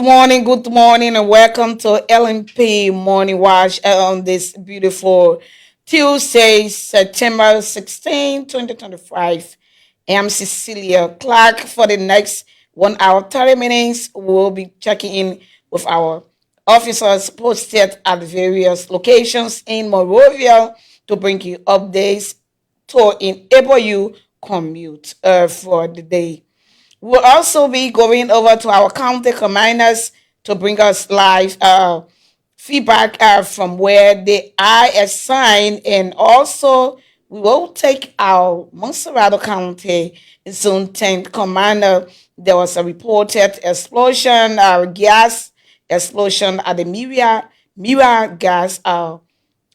good morning, and welcome to LMP Morning Watch on this beautiful Tuesday, September 16, 2025. I'm Cecilia Clark. For the next 1 hour, 30 minutes, we'll be checking in with our officers posted at various locations in Morovia to bring you updates to enable you commute for the day. We'll also be going over to our county commanders to bring us live feedback from where they are assigned, and also we will take our Monserrado County Zone 10 commander. There was a reported explosion, gas explosion at the Mira gas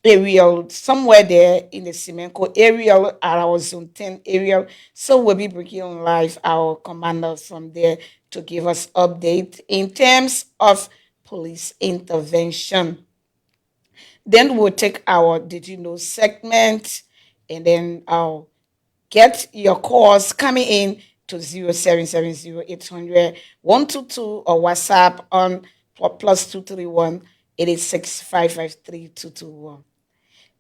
area somewhere there in the Semenco area, at our Zone 10 area. So we'll be bringing on live our commander from there to give us update in terms of police intervention. Then we'll take our Did You Know segment, and then I'll get your calls coming in to 0770 800 122 or WhatsApp on plus 231 886 553 221.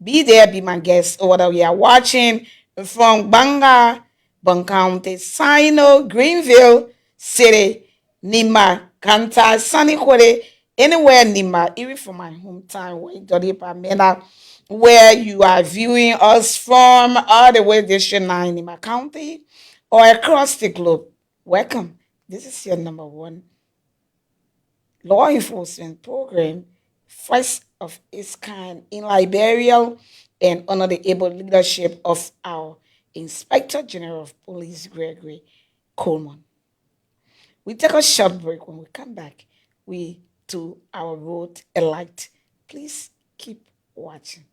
Be there, be my guest, or whether we are watching from Bong County, Sino, Greenville City, Nima, Kanta, Sunny Kore, anywhere Nima, even from my hometown, where you are viewing us from, all the way District 9, Nima County, or across the globe. Welcome. This is your number one law enforcement program, first of its kind in Liberia, and under the able leadership of our Inspector General of Police, Gregory Coleman. We take a short break. When we come back, we do our road elect. Please keep watching.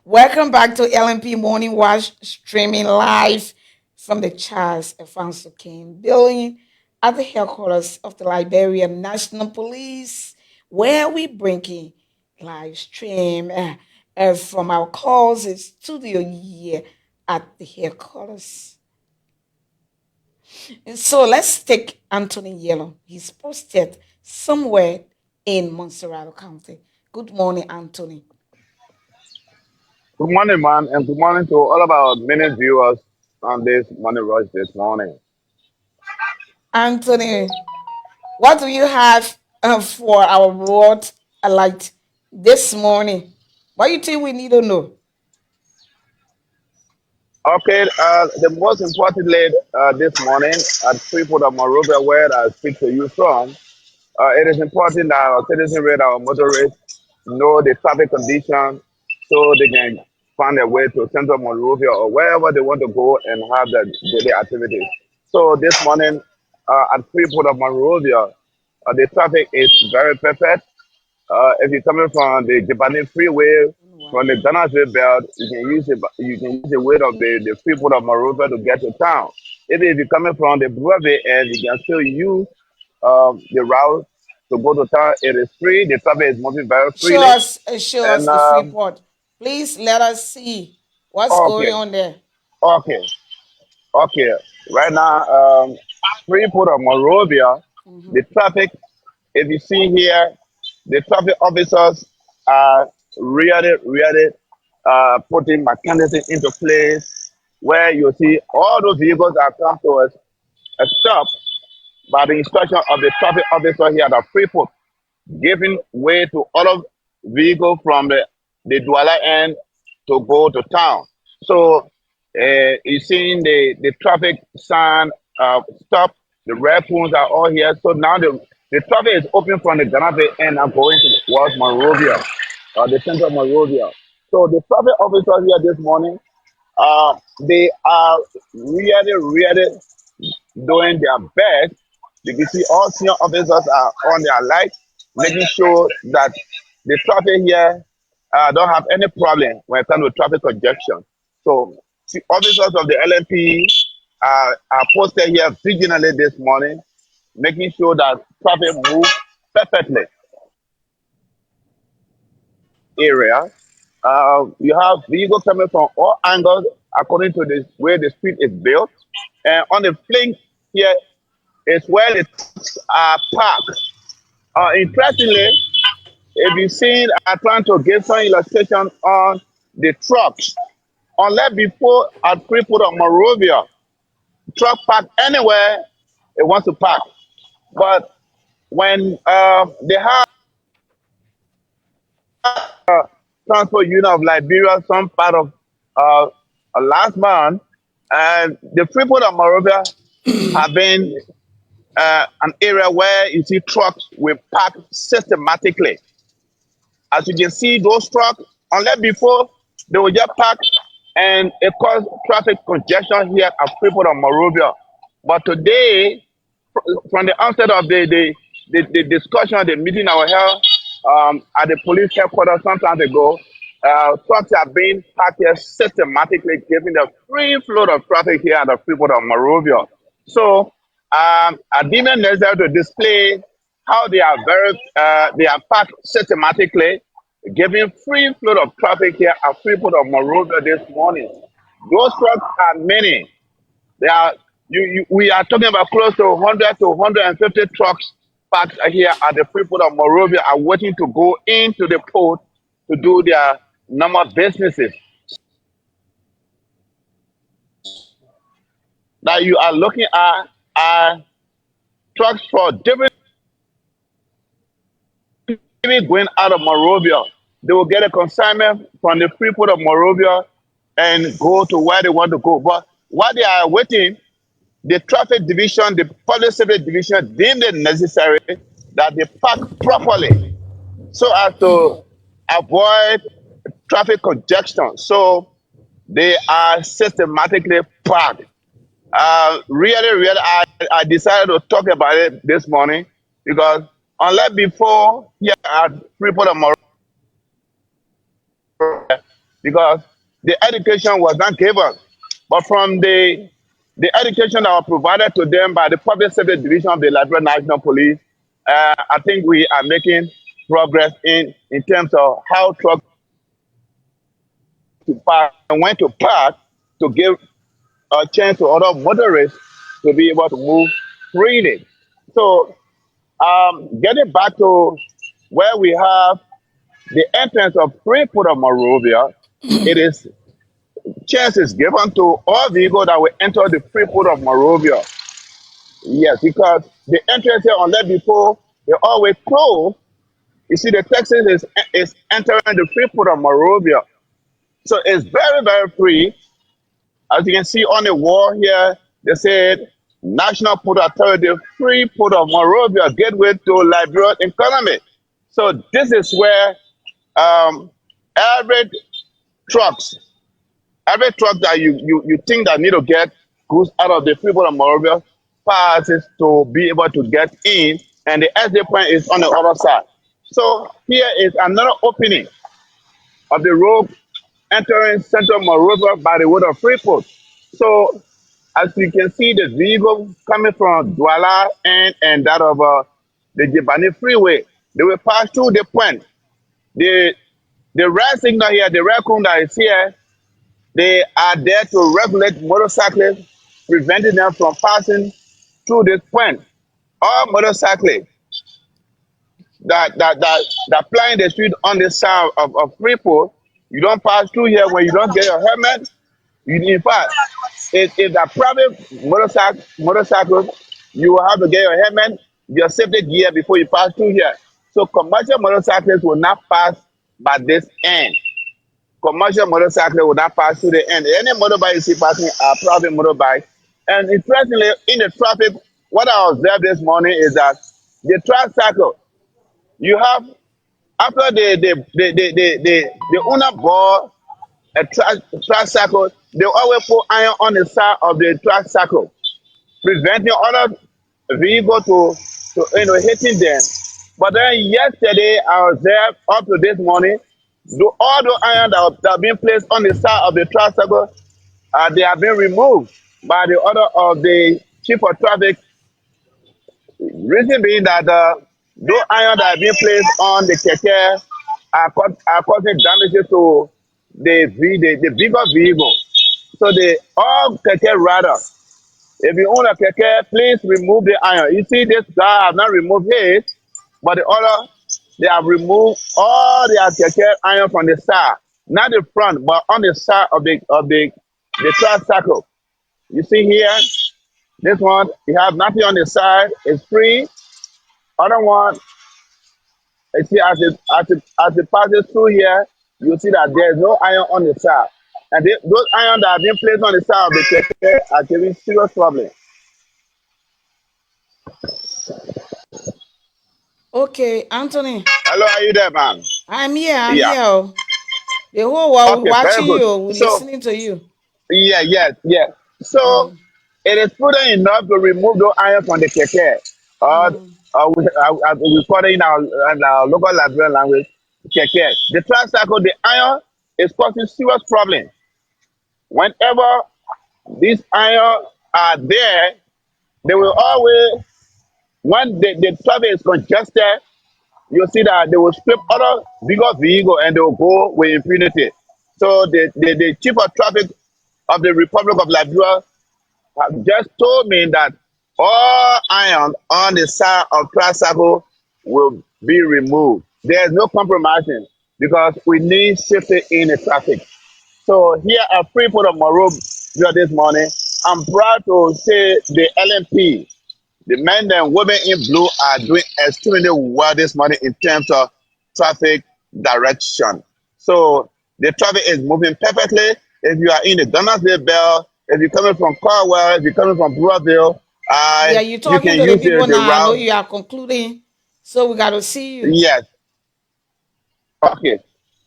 Welcome back to LMP Morning Watch, streaming live from the Charles Alfonso King building at the headquarters of the Liberian National Police, where we bring in live stream from our calls studio here at the headquarters. And so let's take Anthony Yellow. He's posted somewhere in Monserrado County. Good morning, Anthony. Good morning, man, and good morning to all of our many viewers on this Morning Rush this morning. Anthony, what do you have for our road alert this morning? What do you think we need to know? Okay, the most important lead this morning at Freeport of Morovia, where I speak to you from, it is important that our citizens and our motorists know the traffic condition so they can find their way to Central Morovia or wherever they want to go and have their daily activities. So this morning at Freeport of Morovia, the traffic is very perfect. If you're coming from the Japanese freeway, from the Ghana belt, you can use the way of the Freeport of Morovia to get to town. Even if you're coming from the Broadway end, you can still use the route to go to town. It is free. The traffic is moving very freely. Show And us the Freeport. Please let us see what's okay, going on there. okay, okay. Right now, Freeport of Morovia, the traffic. If you see here, the traffic officers are really putting mechanism into place where you see all those vehicles that come to a stop by the instruction of the traffic officer here at Freeport, giving way to all of vehicles from the Douala end to go to town. So you seeing the traffic sign stop, the red cones are all here. So now The traffic is open from the Ghana Bay end and going towards Monrovia, the center of Monrovia. So the traffic officers here this morning, they are really doing their best. You can see all senior officers are on their light, making sure that the traffic here don't have any problem when it comes to traffic congestion. So the officers of the LNP are posted here vigilantly this morning, making sure that traffic moves perfectly. Area, you have vehicles coming from all angles according to the way the street is built, and on the flank here is where the trucks are parked. Interestingly, if you see, I plan to give some illustration on the trucks. Unless before at Freeport or Monrovia, truck park anywhere it wants to park. But when they have transport unit of Liberia, some part of last month, and the Freeport of Monrovia have been an area where you see trucks will park systematically. As you can see, those trucks, unless before, they will just park and it caused traffic congestion here at Freeport of Monrovia. But today, from the onset of the discussion, the meeting I was held at the police headquarters some time ago, trucks are being parked here systematically, giving the free flow of traffic here at the Freeport of Monrovia. So I deem it necessary to display how they are parked systematically, giving free flow of traffic here at Freeport of Monrovia this morning. Those trucks are many. They are we are talking about close to 100 to 150 trucks parked here at the Freeport of Monrovia are waiting to go into the port to do their normal businesses. That you are looking at are trucks for different going out of Monrovia. They will get a consignment from the Freeport of Monrovia and go to where they want to go. But while they are waiting, the traffic division, the public safety division deemed it necessary that they park properly so as to avoid traffic congestion. So they are systematically parked. Really, I decided to talk about it this morning because unless before here at Freeport of Monrovia, because the education was not given, but from the education that was provided to them by the public safety division of the Liberia National Police, I think we are making progress in terms of how trucks to park and when to park to give a chance to other motorists to be able to move freely. So, getting back to where we have the entrance of Freeport of Monrovia, it is chances given to all vehicles that will enter the Freeport of Monrovia. Yes, because the entrance here, unless before, they always close. You see, the Texas is entering the Freeport of Monrovia. So it's very free. As you can see on the wall here, they said National Port Authority, Freeport of Monrovia, gateway to Liberian economy. So this is where every trucks, every truck that you think that need to get goods out of the Freeport of Monrovia passes to be able to get in, and the exit point is on the other side. So here is another opening of the road entering Central Monrovia by the way of Freeport. So as you can see, the vehicle coming from Douala and that of the Jibani Freeway, they will pass through the point. The red signal here, the red cone that is here, they are there to regulate motorcyclists, preventing them from passing through this point. All motorcyclists that plying the street on the side of Freeport, you don't pass through here when you don't get your helmet. In fact, if the private motorcycle, you will have to get your helmet, your safety gear before you pass through here. So commercial motorcyclists will not pass by this end. Commercial motorcycle will not pass through the end. Any motorbike you see passing are private motorbike. And interestingly, in the traffic, what I observed this morning is that The tricycle. You have after the owner bought a tricycle, they always put iron on the side of the tricycle, preventing other vehicles to hitting them. But then yesterday I was there up to this morning. All the iron that have been placed on the side of the tricycle, they have been removed by the order of the chief of traffic. Reason being that those iron that have been placed on the keke are causing damages to the bigger vehicle. So the all keke rather, if you own a keke, please remove the iron. You see, this guy have not removed his, but the other they have removed all their keke iron from the side, not the front, but on the side of the tricycle. You see here, this one you have nothing on the side, it's free. Other one, you see as it passes through here, you see that there is no iron on the side. And those iron that have been placed on the side of the keke are giving serious problem. Okay, Anthony, Hello, are you there, man? I'm here. I'm Yeah. here. Oh. The whole world Okay, very watching good. you, we're So, listening to you. yeah, yes, yes. So, Mm, it is prudent enough to remove those iron from the keke. mm. We call it in our local Liberian language, keke. The tricycle, the iron is causing serious problem. Whenever these iron are there, they will always, when the traffic is congested, you see that they will strip other bigger vehicle and they will go with impunity. So the chief of traffic of the Republic of Liberia have just told me that all iron on the side of tricycle will be removed. There's no compromising because we need safety in the traffic. So here at Freeport of Monrovia this morning, I'm proud to say the LMP, the men and women in blue are doing extremely well this morning in terms of traffic direction. So the traffic is moving perfectly. If you are in the Donaldsville Bell, if you're coming from Carwell, if you're coming from Brewerville, Yeah, you're you talking can to the use people the now. I know route. you are concluding, so we got to see you. Yes. Okay.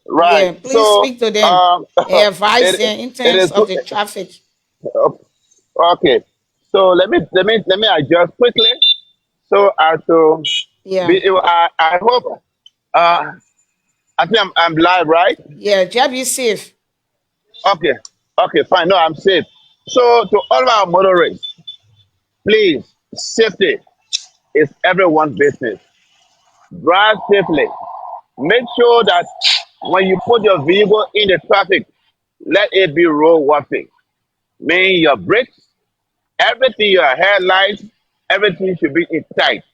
Right. Yeah, please So speak to them and advise it them in it terms is of good. the traffic. Okay. So let me adjust quickly so as to Yeah, be. I hope. Uh, I think I'm live, right? yeah, just be safe. Okay. Okay, fine. No, I'm safe. So to all our motorists, please, safety is everyone's business. Drive safely. Make sure that when you put your vehicle in the traffic, let it be roadworthy. Meaning your brakes, everything, your headlights, everything should be in tight.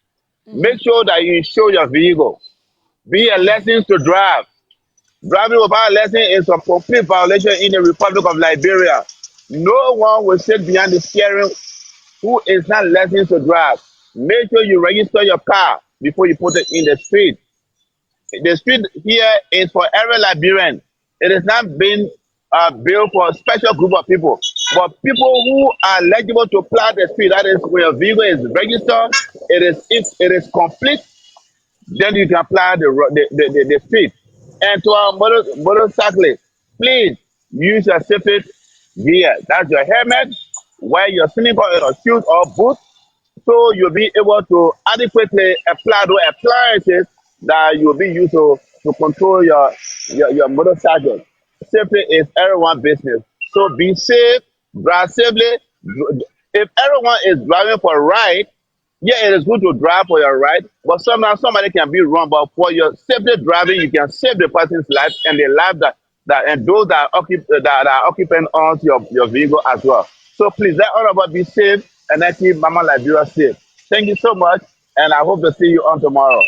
Mm, Make sure that you insure your vehicle. Be a yeah. lesson to drive. Driving without a lesson is a complete violation in the Republic of Liberia. No one will sit behind the steering who is not licensed to drive. Make sure you register your car before you put it in the street. The street here is for every Liberian. It is not been built for a special group of people, but people who are eligible to plow the street. That is, when your vehicle is registered, it is complete, then you can apply the street. And to our motorcyclists, please use your safety gear. That's your helmet, wear your sneaker or shoes or boots, so you'll be able to adequately apply those appliances that you'll be used to control your motorcycle. Safety is everyone's business. So be safe, drive safely. If everyone is driving for a ride, yeah, it is good to drive for your ride, but sometimes somebody can be wrong. But for your safety driving, you can save the person's life and the life that and those that are occupying on your vehicle as well. So please let all of us be safe and let keep Mama Liberia safe. Thank you so much, and I hope to see you on tomorrow.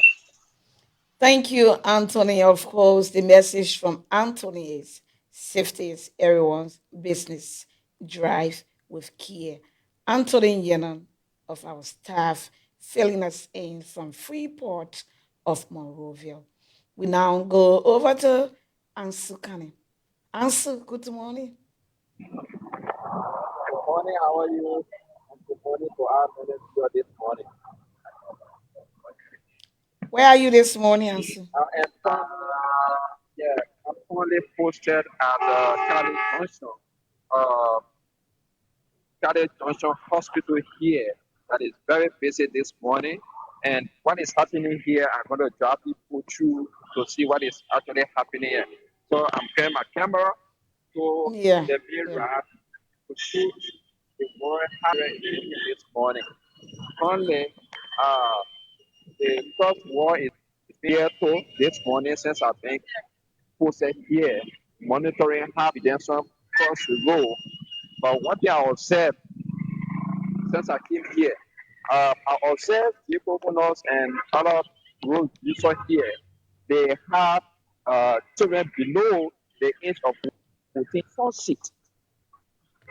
Thank you, Anthony. Of course, the message from Anthony is safety is everyone's business. Drive with care. Anthony Yenon of our staff filling us in from Freeport of Monrovia. We now go over to Ansu Kane. Ansu, good morning. Good morning, how are you? And good morning to our minister this morning. Where are you this morning, Ansu? I am yeah, I'm only posted at Cali Junction, uh, Cali Junction Hospital here. That is very busy this morning. And what is happening here, I'm going to drive people through to see what is actually happening here. So I'm carrying my camera to Yeah, the main yeah, road to shoot the more happening this morning. Currently, uh, the first war is here too this morning since I've been posted here monitoring how redemption across the road. But one thing I observed since I came here, I observed vehicle owners and other road users here. They have children below the age of 14 for seat.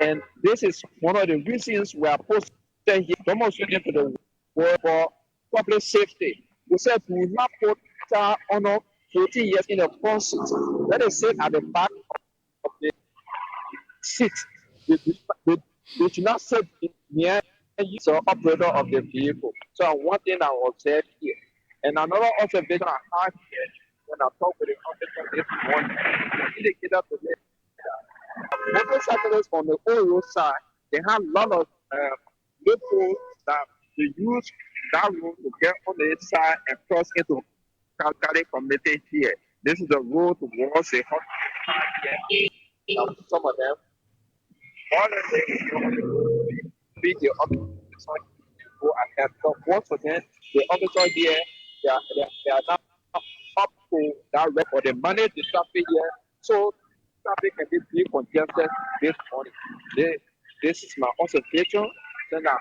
And this is one of the reasons we are posted here, demonstrating to the world for public safety. We said we will not put child under 14 years in the front seat. Let us sit at the back of the seat. They, they, they should not sit near the operator of the vehicle. So one thing I observed here. And another observation I had here when I talked with the officer this morning, indicated to me motorcyclists on the old road side, they have a lot of loopholes that they use that road to get on the side and cross into Calcali community here. This is the road towards the hospital here. Some of them, all the things be the officer go ahead. So once again, the officer here, they are now up to that record. They manage the traffic here. So traffic can be decongested this morning. They, this is my observation. Then I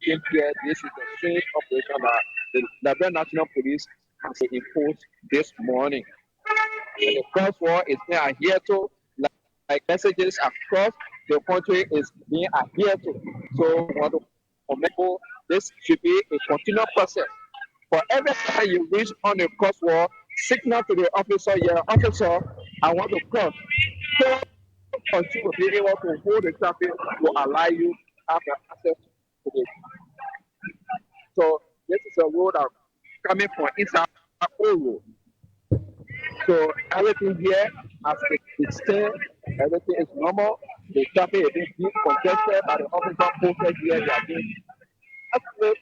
came here. This is the strange operation that the Liberian National Police has imposed this morning. And the first war is being adhered to, like messages across the country is being adhered to. So we want to comment this should be a continual process. For every time you reach on the crosswalk, signal to the officer, yeah, officer, I want to cross. So until will be able to hold the traffic to allow you have access to it. So this is a road that coming from inside old road. So everything here as it stands, everything is normal. The traffic is being congested by the officer posted here. They are being actually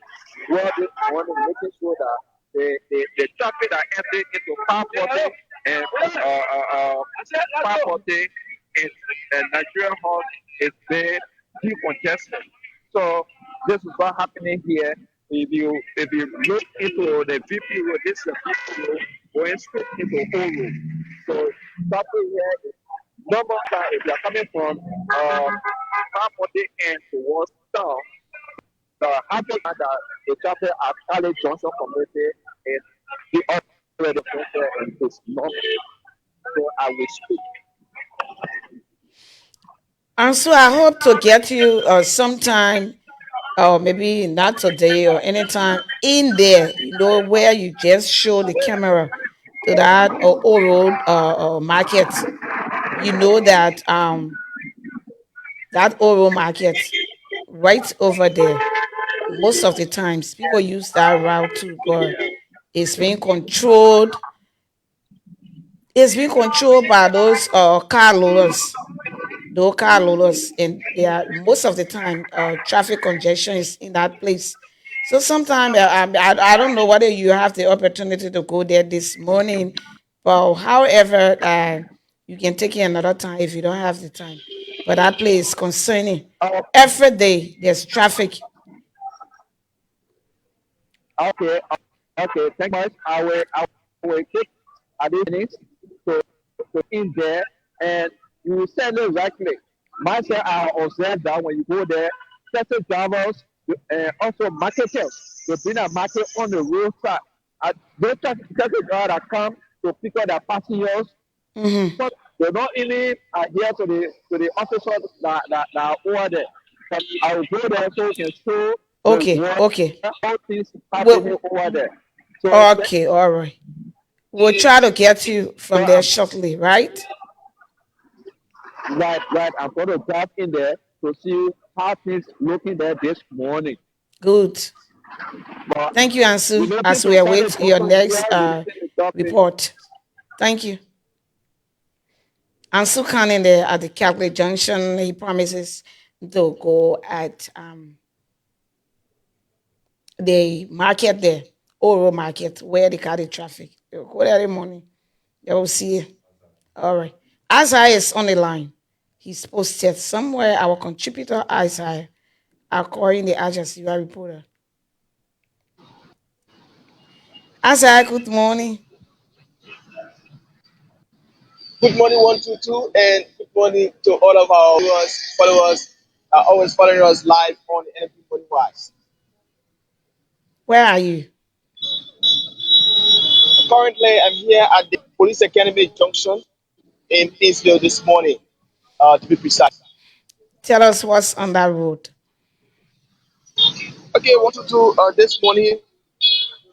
well this morning, making sure that the traffic that entering into 540 and 540 in Nigerian Hall is being decongested. So this is what happening here. If you look into the VP road, this is the VP road going straight into Old Road. So traffic here is normal that if you are coming from 540 and towards town, the happy that the chapter at College Junction community is the already posted and it's not. So I will speak. And so I hope to get you sometime, or maybe not today or anytime in there, where you just show the camera to that old road market. You know that that old road market right over there. Most of the times, people use that route too, but it's being controlled. It's being controlled by those car loaders, those car loaders, and they are most of the time traffic congestion is in that place. So sometimes I don't know whether you have the opportunity to go there this morning, but however, you can take it another time if you don't have the time. But that place concerning Oh, every day there's traffic. okay, okay, thank you much. I will take a minutes to in there and you said it rightly. Myself, I observe that when you go there, certain drivers, also marketers, they bring a market on the roadside. Those traffic drivers that come to pick up their passengers, Hmm. but they don't even adhere to the officers that are over there. But I will go there so we can show the Okay, world okay. how things happening Well, over there. So, okay, all right. We'll try to get you so from there shortly, right? right. I'm going to drive in there to see how things looking there this morning. Good. But Thank you, we Ansu, noticed as to we find a await your junction next where we see the doctor. report. Thank you. Ansu Khan there at the Catholic Junction, he promises to go at the market there, Oro Market, where they carry traffic. They'll go there every morning. They will see it. All right. Isaiah is on the line. He's posted somewhere. Our contributor Isaiah, according the agency, you are reporter. Isaiah, good morning. Good morning, 122, and good morning to all of our viewers, followers, always following us live on NP Morning Watch. Where are you? Currently, I'm here at the Police Academy Junction in Pittsville this morning, to be precise. Tell us what's on that road. Okay, 122, this morning,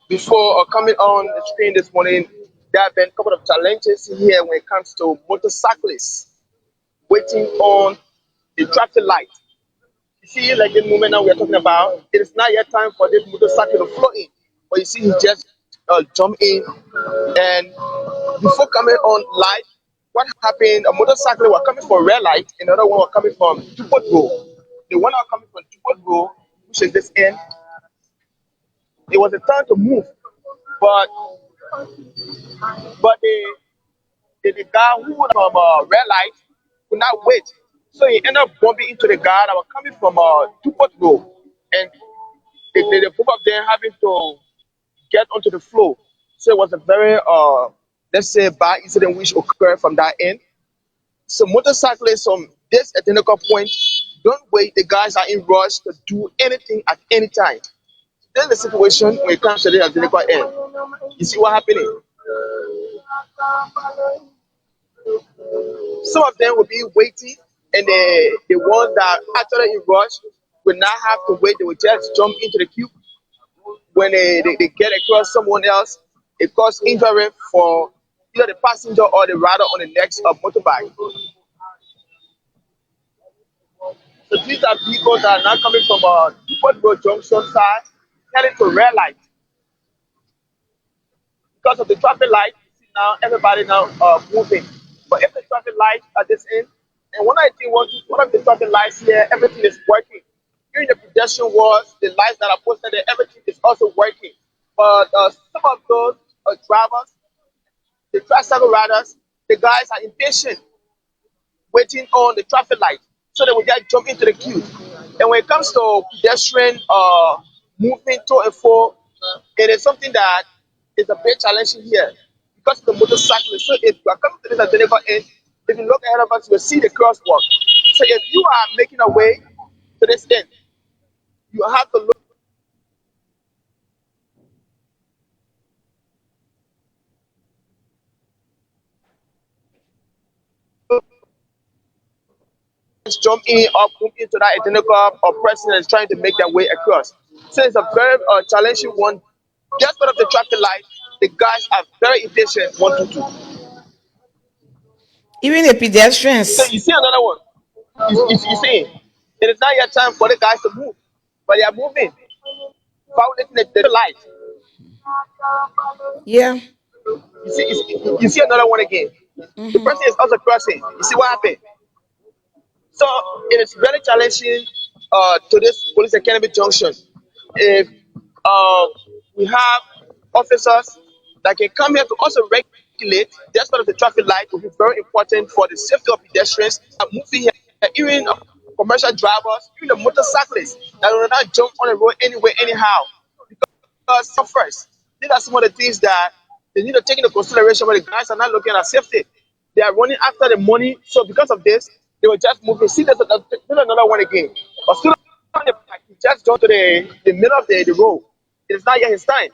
before coming on the screen this morning, there have been a couple of challenges here when it comes to motorcyclists waiting on the traffic light. You see, like the moment now we are talking about, it is not yet time for this motorcycle to flow in. But you see, he just jumped in, and before coming on light, what happened? A motorcycle was coming for red light, another one was coming from Dupont Road. The one that was coming from Dupont Road, which is this end, it was a turn to move, but the guy who was from red light could not wait, so he ended up bumping into the guy that was coming from Dupont Road, and the both of them having to get onto the floor. So it was a very, let's say, bad incident which occurred from that end. So motorcyclists from this identical point, don't wait. The guys are in rush to do anything at any time. This is the situation when it comes to the identical end. You see what happening? Some of them will be waiting, and the ones that are actually in rush will not have to wait. They will just jump into the queue. When they get across someone else, it causes injury for either the passenger or the rider on the next motorbike. So these are vehicles that are now coming from Freeport Road Junction side, heading to red light. Because of the traffic light, you see now everybody now moving. But if the traffic light at this end, and when I think one of the traffic lights here, everything is working. During the pedestrian was the lights that are posted there, everything is also working. But some of those drivers, the tricycle riders, the guys are impatient, waiting on the traffic light, so they will just jump into the queue. And when it comes to pedestrian moving to and fro, it is something that is a bit challenging here because of the motorcyclists. So if you are coming to this identical end, if you look ahead of us, you will see the crosswalk. So if you are making a way to this end, you have to look, jump in or move into that identical person that is trying to make their way across. So it's a very challenging one. Just because of the traffic light, the guys are very impatient. 122. Even the So pedestrians. you see another one. You see, it is not yet time for the guys to move, but they are moving, violating the light. Yeah. You see another one again. The Mm-hmm. person is also crossing. You see what happened? So it is very challenging to this police academy junction. If uh, we have officers that can come here to also regulate the aspect of the traffic light, will be very important for the safety of pedestrians that moving here, even commercial drivers, even the motorcyclists that will not jump on the road anywhere, anyhow. Because first, these are some of the things that they need to take into consideration when the guys are not looking at safety. They are running after the money. So because of this, they were just moving. See, there's another one again. A student on the bike, he just jumped to the middle of the road. It is not yet his time.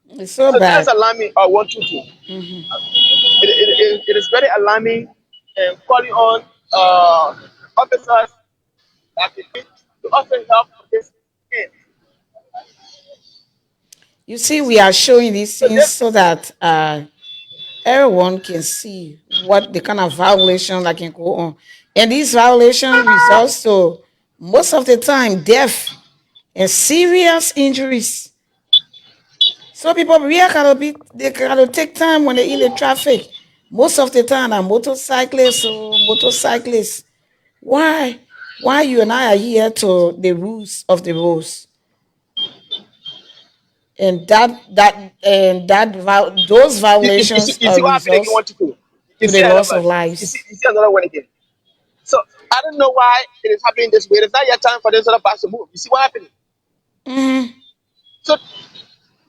It's so So that is bad. alarming. 122. Mm-hmm. It is very alarming, and calling on officers that to also help with this end. You see, we are showing these So things this so that everyone can see what the kind of violation that can go on. And these violations results to most of the time death. and serious injuries. So people here they gotta take time when they're in the traffic. Most of the time, are motorcyclists or motorcyclists. Why? Why you and I are here to the rules of the roads, and those violations You are see what happened again? results 1 to 2. You to see the another loss of verse. lives. You see another one again. So I don't know why it is happening this way. It's not yet time for this other bus to move. You see what happened? Hmm. So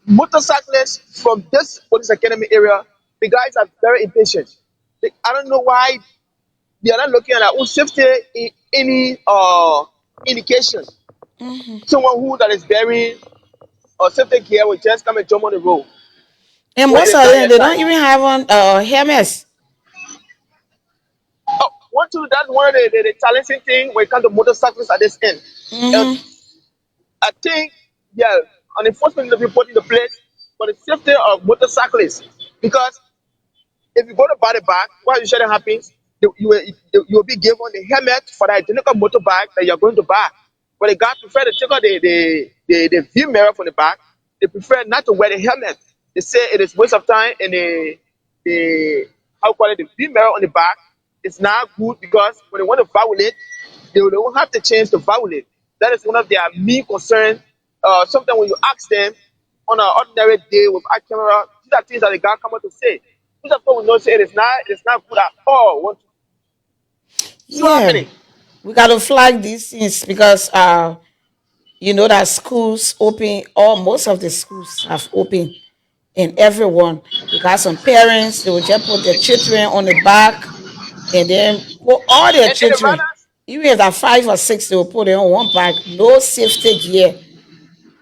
motorcyclists from this police academy area, the guys are very impatient. I don't know why they are not looking at their own safety in any indication. Hmm. Someone who that is bearing safety gear will just come and jump on the road And when it most is of not them yet they time. don't even have on helmets. Oh, one, two, that's one of the challenging thing when it comes to motorcyclists at this end. And Hmm. I think, yeah, an enforcement will be put into place for the safety of motorcyclists. Because if you go to buy the bag, what usually happens, you will be given the helmet for the identical motorbike that you're going to buy. But the guy prefer to take out the view mirror from the back. They prefer not to wear the helmet. They say it is waste of time, and the how call it, the view mirror on the back is not good because when they want to violate, they will have to change to violate. That is one of their main concerns. Sometimes when you ask them on an ordinary day with a camera, these are things that the guy come out to say. These are people we know say it is not good at all. What see what Yeah, happening? we got to flag these things because you know that schools open, or most of the schools have opened, and everyone, you got some parents, they will just put their children on the back and then put all their And the children, runners, even if they're 5 or 6, they will put them on one back, no safety gear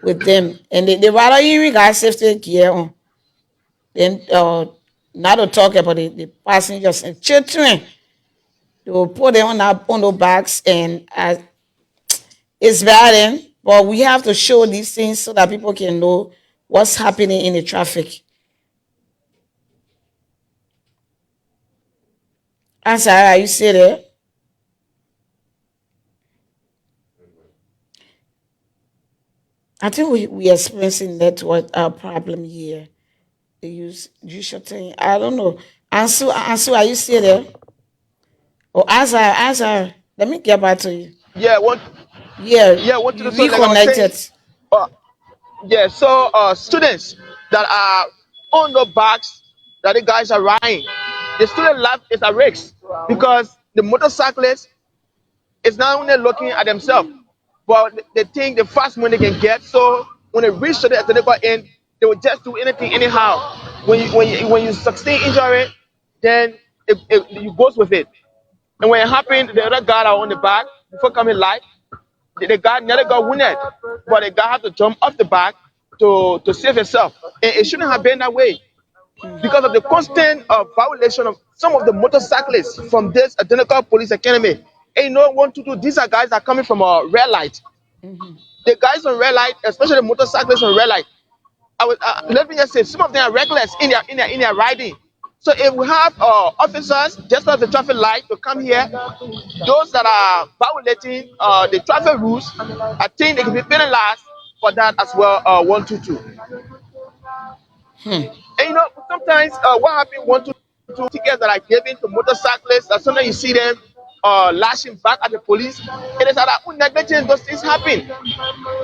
with them, and they rather even got safety gear on. Then not to talk about the passengers and children, they will put them on the backs, and it's bad, but we have to show these things so that people can know what's happening in the traffic. And Sarah, you see there? I think we experiencing network problem here. They use your thing. I don't know. Ansu, are you still there? Oh, answer. Let me get back to you. yeah, Yeah, want to do you so. Like I was saying, reconnected. uh, yeah. So students that are on the backs that the guys are riding, the student life is at risk because the motorcyclists is not only looking at themselves, but they think the fast money they can get. So when they reach to the technical end, they will just do anything anyhow. When you sustain injury, then you goes with it. And when it happened, the other guy are on the back before coming live. The guy nearly got wounded, but the guy had to jump off the back to save himself. And it shouldn't have been that way because of the constant violation of some of the motorcyclists from this identical police academy. And you know, 1 to 2, these are guys that are coming from a red light. Hmm. The guys on red light, especially the motorcyclists on red light, let me just say, some of them are reckless in their riding. So if we have officers just off the traffic light to come here, those that are violating the traffic rules, I think they can be penalized for that as well. 1 to 2. Hmm. And you know, sometimes what happened 1 to 2 tickets that are given to motorcyclists, that sometimes you see them lashing back at the police. It is at our own negligence those things happen.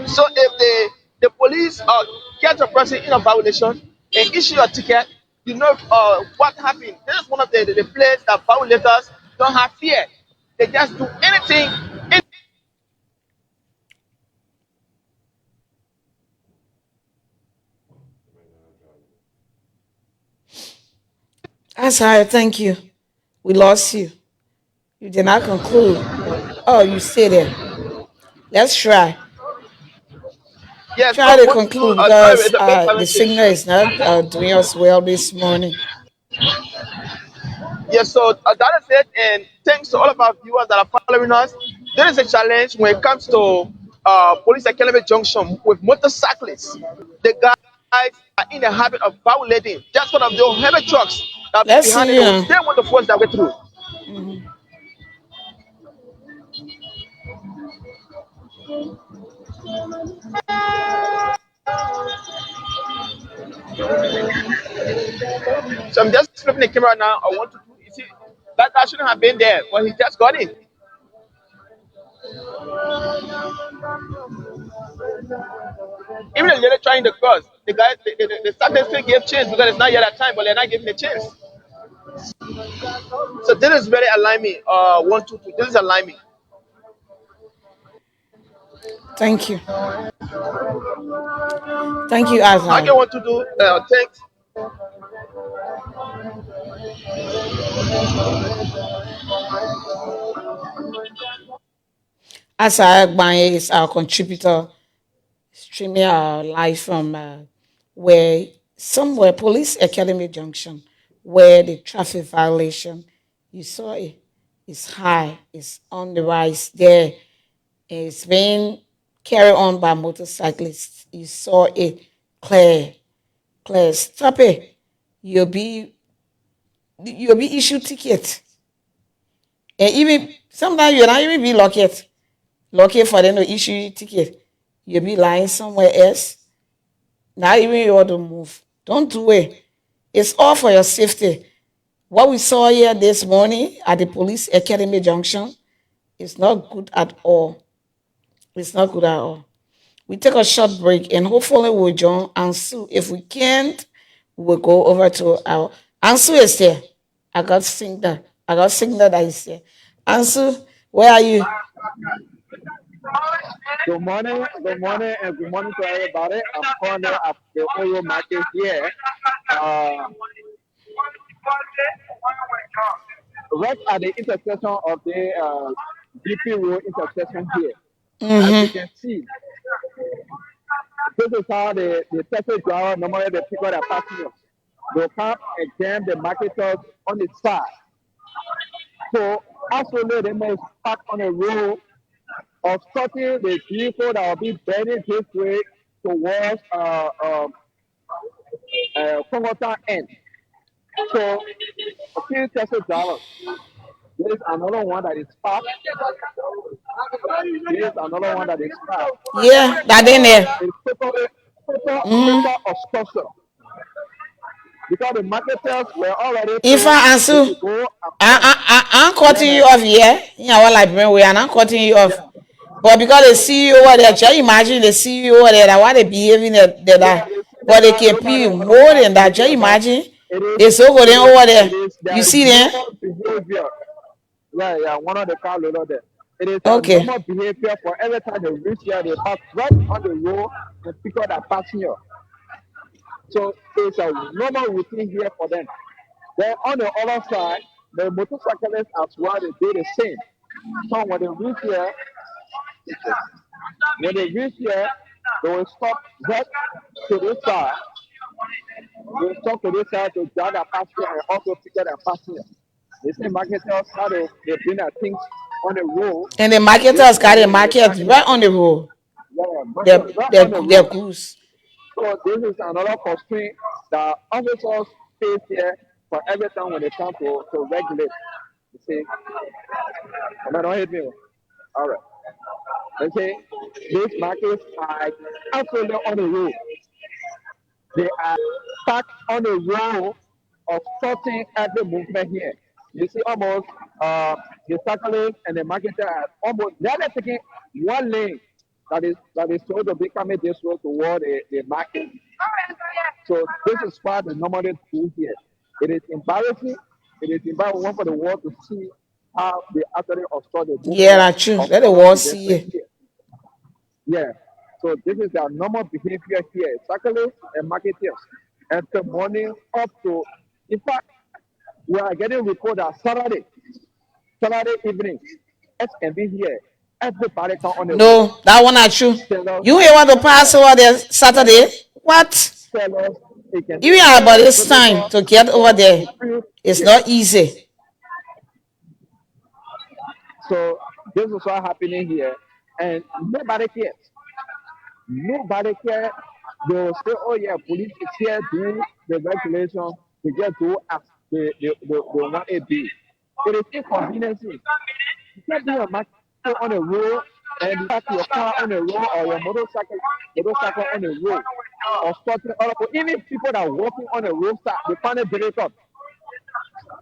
So if the police catch a person in a violation and issue a ticket, you know what happened. This is one of the places that violators don't have fear. They just do anything. Answer, thank you. We lost you. You did not conclude. Oh, you stay there. Let's try. Yes, Try to 1 to 2. conclude Sorry, because it's a bit the challenging. signal is not doing us well this morning. Yes, so that is it. And thanks to all of our viewers that are following us. There is a challenge when it comes to Police Academy Junction with motorcyclists. The guys are in the habit of violating. Just one of those heavy trucks that be Let's behind see. it. They will still want to force their way through. Mhm. So I'm just flipping the camera now. I want to do. You see, that guy shouldn't have been there, but he just got it. Even if they're trying to cross, the guy, the starter still gave chance because it's not yet that time, but they're not giving a chance. So this is very alarming. 1-2-2. This is alarming. Thank you. Thank you, I Azai. can want to do thanks. Azai Agbanye is our contributor, streaming our live from where somewhere Police Academy Junction, where the traffic violation, you saw it, is high, it's on the rise there. It's being carried on by motorcyclists. You saw it clear, clear. Stop it. You'll be issued ticket. And even sometimes you'll not even be lucky for them to issue you ticket. You'll be lying somewhere else. Not even you want to move. Don't do it. It's all for your safety. What we saw here this morning at the Police Academy Junction is not good at all. It's not good at all. We take a short break and hopefully we'll join Ansu. If we can't, we'll go over to our Ansu is here. I got signal that he's here. Ansu, where are you? Good morning, and good morning to everybody. I'm calling at the oil market here. Uh, right at the intersection of the BP Road intersection here. As you Mm-hmm. can see, this is how the taxi driver normally they pick up their passengers. They come and jam the marketers on the side. So absolutely they must park on the road obstructing the vehicle that will be bending this way towards Congoton end. So a few taxi drivers. There is another one that is parked. There is another one that is parked. Yeah, that in there. It's Mm-hmm. total obstruction. Because the marketers were already If told I they Ansu, should go and park. I'm cutting you Yeah, off here. In our library, we are not cutting you off. yeah, But because they see you over there, just imagine they see you over there, that why they behaving that. yeah. They say But they that can nobody be more than that. Just understands that imagine it is, they so go it then is, over it there. is You their see them? normal behavior. Yeah, yeah, one of the car loader there. It is their Okay. normal behavior for every time they reach here, they park right on the road and pick up their passenger. So it's a normal routine here for them. Then on the other side, the motorcyclists as well, they do the same. So when they reach here, they will stop right to this side. They will stop to this side to grab their passenger and also pick up their passenger. The same marketers, how they bring their things on the road. And the This marketers carry the morning, they market carry right their, on the road. yeah, right on the Their road. goose. So this is another constraint that officers face here for every time when they come to regulate. You see, am I not hit me? All right. Okay, these markets are absolutely on the road. They are packed on the road of sorting every movement here. You see almost the cyclists and the marketer are almost they're taking one lane that is supposed to be coming this way toward the market. So this is what they normally do here. It is embarrassing. It is embarrassing for the world to see how they actually obstruct the Yeah, movement that's true. of Let the other world see pedestrians it. here. Yeah. So this is their normal behavior here, cyclists and marketers. And the morning up to, in fact, we are getting report that Saturday evening, SMB here, everybody come on the road. No, that one not true. Sellers, You ain't want to pass over there sellers, Saturday? What? sellers, Even about this time to get over there, it's here. not easy. So this is what happening here, and nobody cares. Nobody cares. They will say, "Oh yeah, police is here doing the regulation to just do as they want it be." It is inconvenience. You can't do a market on the road and you park your car on the road or your motorcycle on the road or stopping other people, even people that are walking on the roadside, they find it difficult.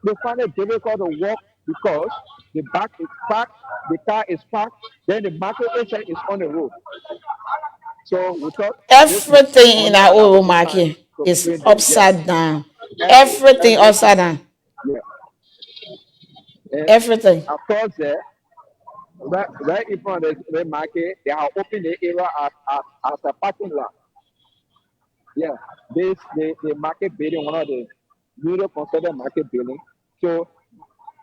They find it difficult to walk because the back is parked, the car is parked, then the market inside is on the road. So we thought this is Everything in only our an old opportune time market to is clean them. Yes, upside down. Everything everything. upside down. Yeah. And Everything. of course, there, right in front of the market, they are opening the area as a parking lot. Yeah, this the market building, one of the newly constructed market building. So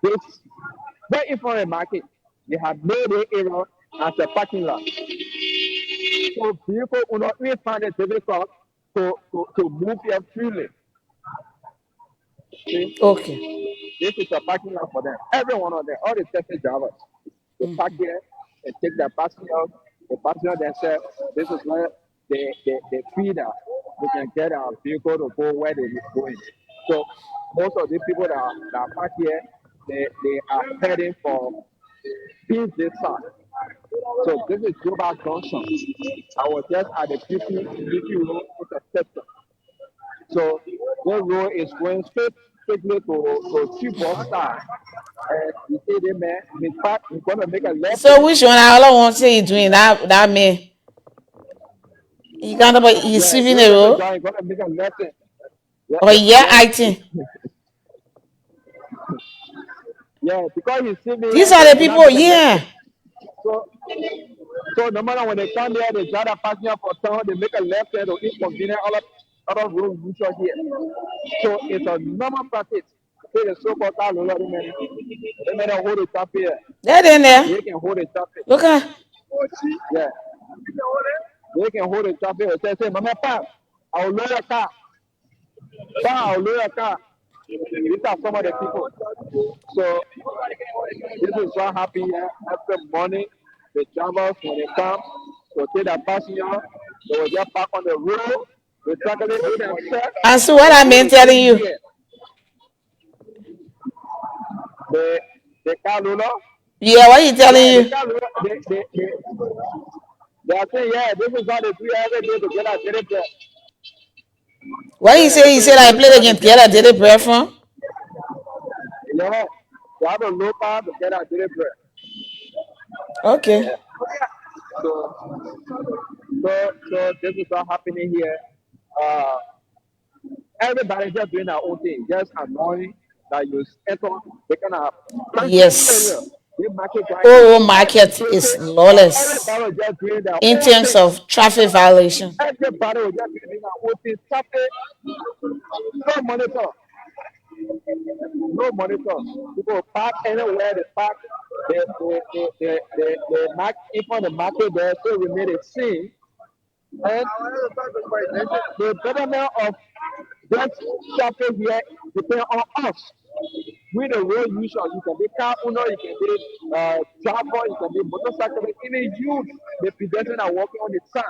this right in front of the market, they have made the area as a parking lot. So people will not even find it difficult to move here freely. See, Okay. this is a parking lot for them. Every one of them, all the taxi drivers, they park here and take their passengers. The passengers themselves, this is where they feed us. They can get our vehicle to go where they are going. So most of the people that park here, they are heading for this side. So this is Global Junction. I was just at the BP road intersection. So the road is going straightly to Freeport side. And you see the man, in fact, he's going to make a left So turn. which one? All I want to say you doing that man. You got about you Yeah, receiving this the is the road? guy, he's going to make a left turn. Yeah, Oh yeah, yeah, I think. yeah, because you see me These here, are so the he will not people, make a left yeah. turn. So, so no matter when they come here, they drive a passenger for town, they make a left turn to inconvenience other road users here. So it's a normal practice. So the so-called car loader, they may not hold the traffic here. They're in there. They can hold the traffic. Look at Yeah, they can hold the traffic and say, Mama, pa, I'll lower a car. Pa, I'll lower a car. These are some of the people. So this is what happens here every morning. The drivers, when they come to take their passenger, they will just park on the road. They tackle it with themselves. and see what And I when mean they telling come you. here, the car loader, Yeah, what you telling yeah, the you? car loader, they are saying, yeah, this is how they do every day to get our daily bread. What you Yeah, they say? You say said I this is played how they against get get our a daily daily bread. bread from. Yeah, they have a low power to get our daily bread. Okay. Yeah. So, so this is what happening here. Uh, Everybody just doing their own thing, just annoying that you enter. They kind of planting area. Yes. The market right is Oro market is agitated. lawless Everybody was just doing their in own terms thing. of traffic violation. Everybody was just doing their own thing. Traffic, no monitor, no monitor. People park anywhere they park. They mark in front of the market there, so we made a scene. And the betterment of that traffic here depend on us. We the road user, you can be car owner, you can be driver, you can be motorcycle, even youth, the pedestrian are walking on the side.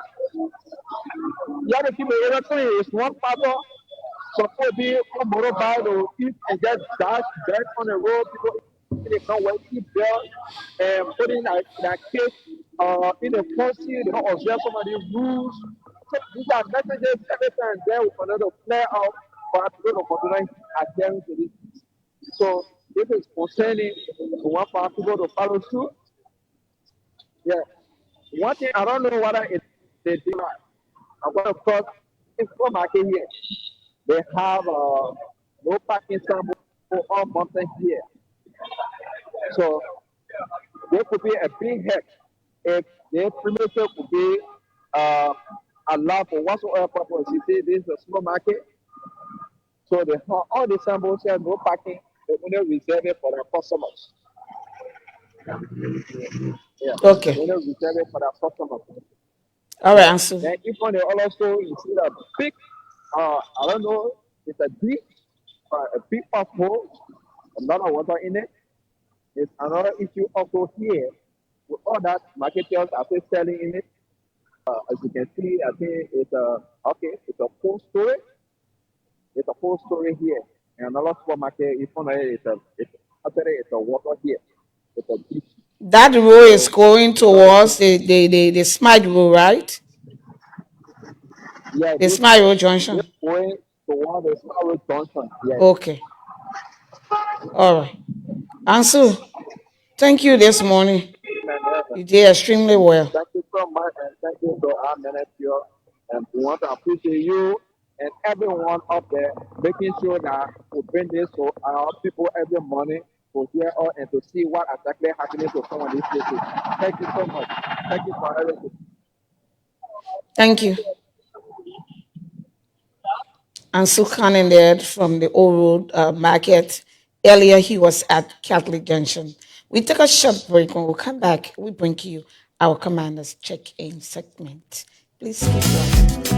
The other people, the other thing is one father suppose be on motorbike to eat and just dash dirt on the road. People they can't wait to belt and putting that case in the front seat, they don't observe some of these rules. So these are messages every time there will another flare out for people to continue adhering to this. So this is concerning to want for people to follow suit. Yeah. One thing I don't know whether it's they do right. I'm gonna cross this market here. They have no parking symbol for all mountains here. So there could be a big help if the premises could be uh, allowed for whatsoever purpose. You see, this is a small market. So they have all the symbols here, no parking. They only reserve it for their customers. Yeah, they Okay. only reserve it for their customers. All right, Yeah. answer. Then if on the other store you see a big, I don't know, it's a big hole, a lot of water in it. There's another issue also here with all that marketers are still selling in it. As you can see, I think it's it's a full story. It's a full story here. And another supermarket in front of it is it's a water here. It's a beach. That road is So going towards the Smart Road, right? yeah, The Smart Road this junction. going toward the Smart Junction. Yes. Okay. All right. Answer. Thank you this morning. And You did extremely well. thank you so much, and thank you to our manager. And we want to appreciate you and everyone up there, making sure that we bring this to our people every morning to hear us and to see what exactly happening to some of these places. Thank you so much. Thank you for everything. Thank you. Ansel Cannonhead from the Old Road Market. Earlier, he was at Catholic Junction. We take a short break. When we come back, we bring you our commander's check-in segment. Please keep watching.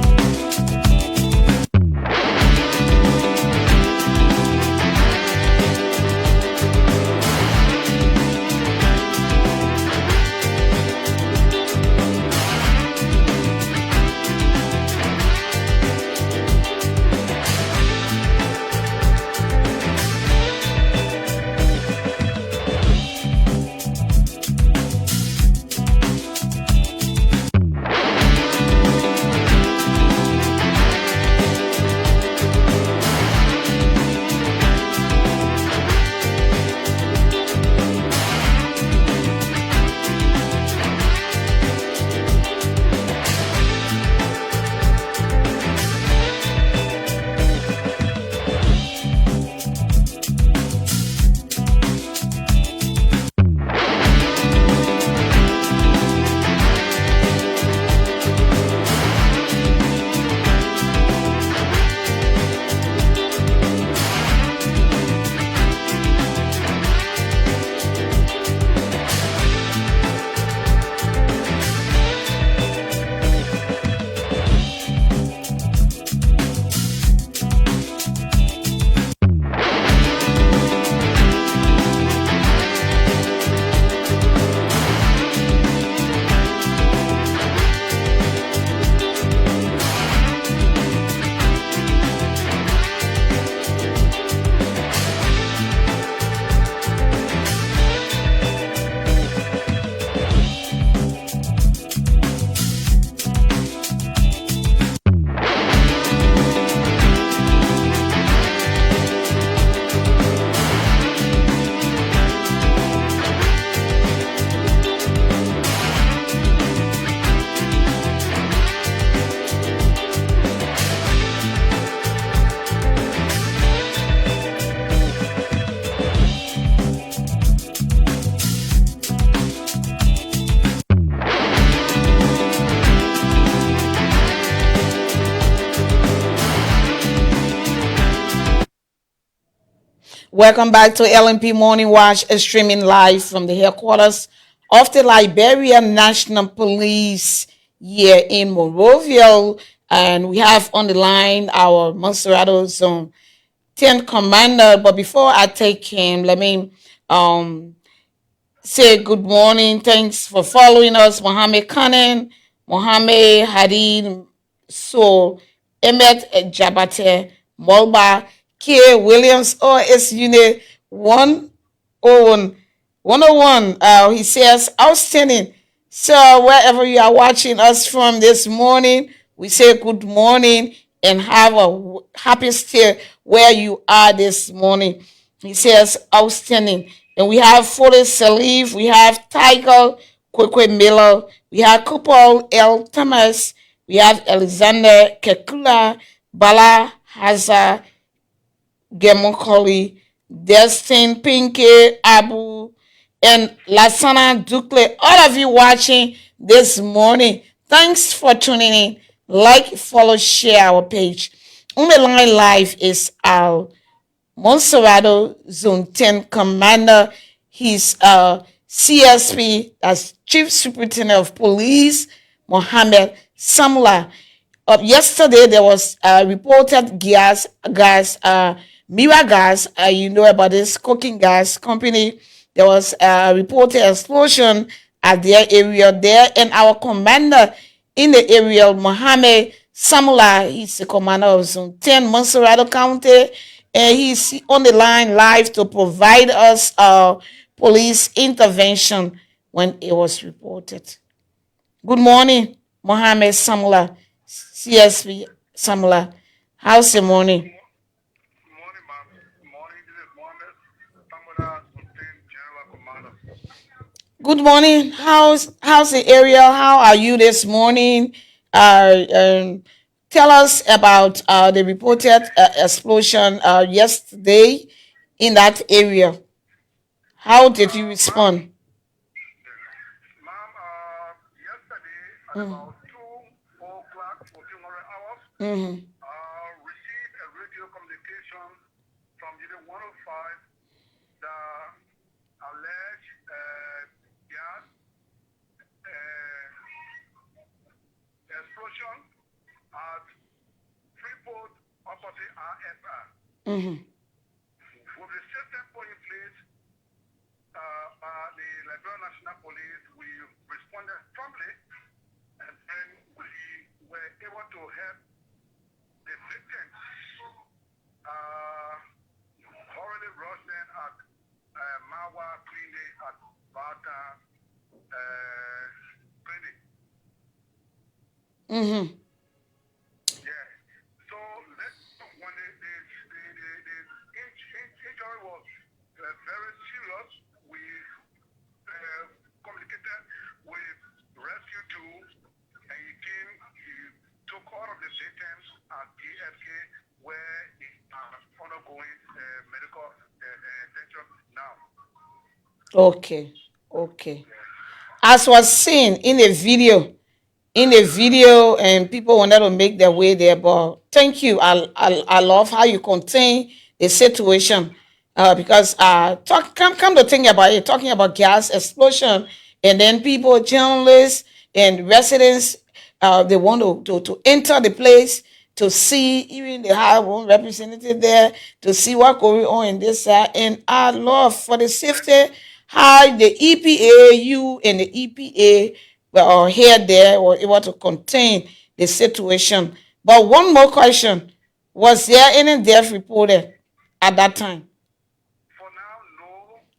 Welcome back to LNP Morning Watch, streaming live from the headquarters of the Liberian National Police here in Monrovia. And we have on the line our Monserrato Zone 10 Commander. But before I take him, let me um, say good morning. Thanks for following us, Mohammed Kanen, Mohammed Hadid, So, Emmet Jabate, Molba, K. Williams, OS Unit 101. 101, he says, outstanding. So, wherever you are watching us from this morning, we say good morning and have a happy stay where you are this morning. He says, outstanding. And we have Forrest Salif, we have Tiger Kwekwe Miller, we have Kupol L. Thomas, we have Alexander Kekula, Bala Haza, Gemokoli, Destin Pinke, Abu, and Lasana Dukle. All of you watching this morning, thanks for tuning in. Like, follow, share our page. On the line live is our Monserrato Zone 10 Commander. He's CSP, that's Chief Superintendent of Police, Mohammed Samla. Yesterday there was reported Mira gas. You know about this cooking gas company. There was a reported explosion at their area there, and our commander in the area, Mohammed Samula, he's the commander of Zone 10, Monserrato County, and he's on the line live to provide us police intervention. when it was reported. Good morning, Mohammed Samla, CSP Samla. How's the morning? Morning, ma'am. Morning, this is Mohammed. Tamara Sultan, General Commander. Good morning. How's the area? How are you this morning? Tell us about the reported explosion yesterday in that area. How did you Ma'am, respond? yesterday at Mm, about 2 o'clock, 1400 hours, mm-hmm, received a radio communication from Unit 105 that alleged gas explosion at Freeport opposite RFR. mm-hmm. With the system put in place by the Liberian National Police, we responded promptly and then we were able to help the victims. Hurriedly rushed them at Mawa Clinic at Bata Clinic. Mm-hmm. Yeah. So when the injury was very serious, we communicated with rescue tools, and he took all of the victims at DFK where they are undergoing medical attention now. Okay, okay. As was seen in the video, and people wanted to make their way there, but thank you. I love how you contain the situation, because come to think about it, talking about gas explosion, and then people, journalists and residents, they want to enter the place to see, even the high one representative there, to see what going on in this side. And I love for the safety how the EPA, you and the EPA were here there, were able to contain the situation. But one more question: was there any death reported at that time? For now,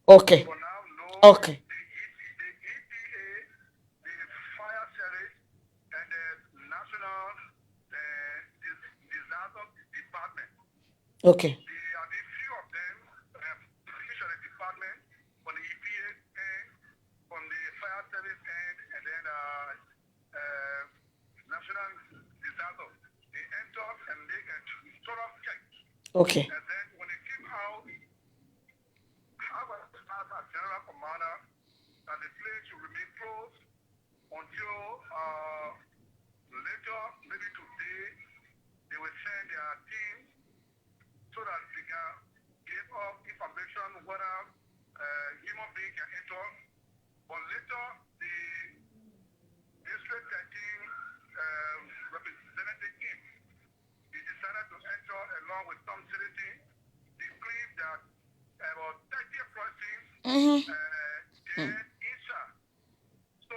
no. Okay, For now, no. okay, The EPA, the fire service, and the National Disaster Department. okay, There are the few of them, each of the department, from the EPA end, from the fire service end, and then National Disaster. They enter and they can sort of check. okay, And then when they came out, I was asked as General Commander that the place should remain closed until later, maybe today, they will send their team so that they can get up information whether human being can enter. But later, the District 13 representative team, he decided to enter along with some citizens. They claimed that about 30 persons mm-hmm. dead inside. So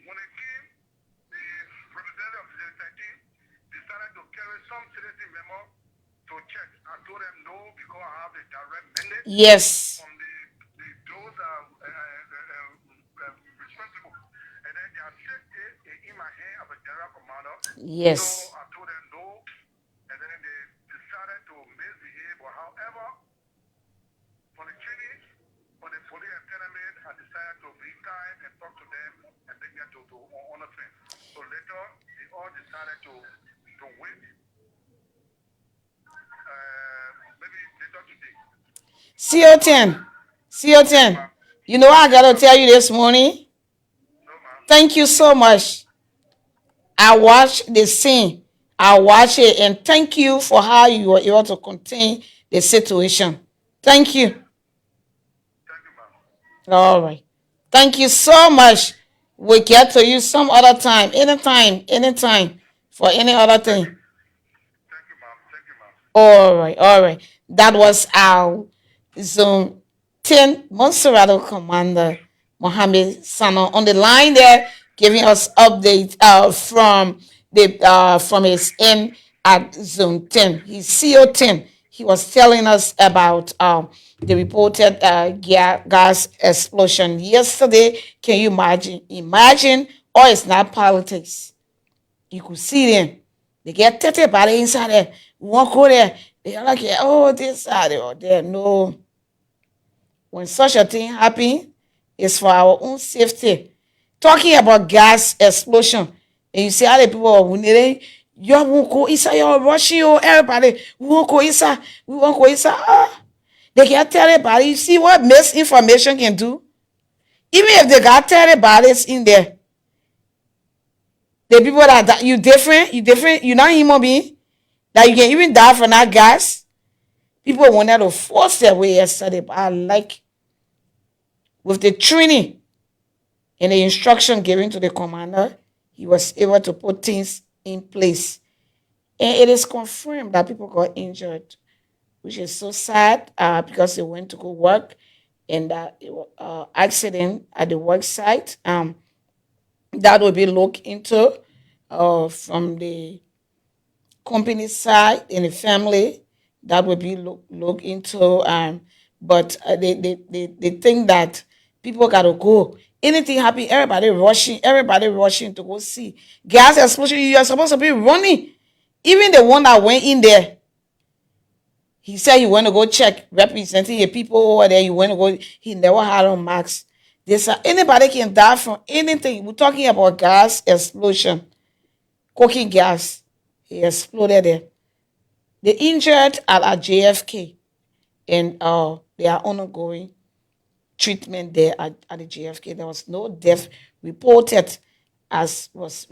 when it came, the representative of the 13 decided to carry some citizen memo to check. I told them no because I have a direct mandate Yes, from those responsible. And then their safety is in my hand as a general commander. yes, So I told them no, and then they decided to misbehave. But however, for the training, for the police entertainment, I decided to be kind and talk to them and bring them to honor things. So later, they all decided to wait. Maybe later today. CO10, CO10. You know what I gotta tell you this morning? No, ma'am. Thank you so much. I watched the scene. I watched it, and thank you for how you were able to contain the situation. Thank you. Thank you, ma'am. All right. Thank you so much. We get to you some other time, anytime, for any other thing. Thank you, ma'am. Thank you, ma'am. All right, all right. That was our Zone 10 Monserrato Commander Mohammed Sano on the line there, giving us update from his end at Zone 10. He's CO10. he was telling us about the reported gas explosion yesterday. Can you imagine? Imagine, or it's not politics. You could see them. They get 30 body inside there. We won't go there. They're like, oh, this side or there. No. When such a thing happen, it's for our own safety. Talking about gas explosion, and you see how the people are winning. You won't go inside, you're rushing, oh, everybody. We won't go inside. We won't go inside. They can tell everybody. You see what misinformation can do? Even if they got 30 bodies in there, the people that you're not human being, that you can even die from that gas. People wanted to force their way yesterday, but I like with the training and the instruction given to the commander, he was able to put things in place. And it is confirmed that people got injured, which is so sad because they went to go work and that accident at the work site. That will be looked into from the company side and the family. That will be look into. But they think that people gotta go. Anything happen, everybody rushing to go see. Gas explosion, you are supposed to be running. Even the one that went in there, he said he went to go check, representing the people over there. He went to go, he never had on mask. They said anybody can die from anything. We're talking about gas explosion, cooking gas. He exploded there. They injured at JFK, and they are undergoing treatment there at the JFK. There was no death reported, as was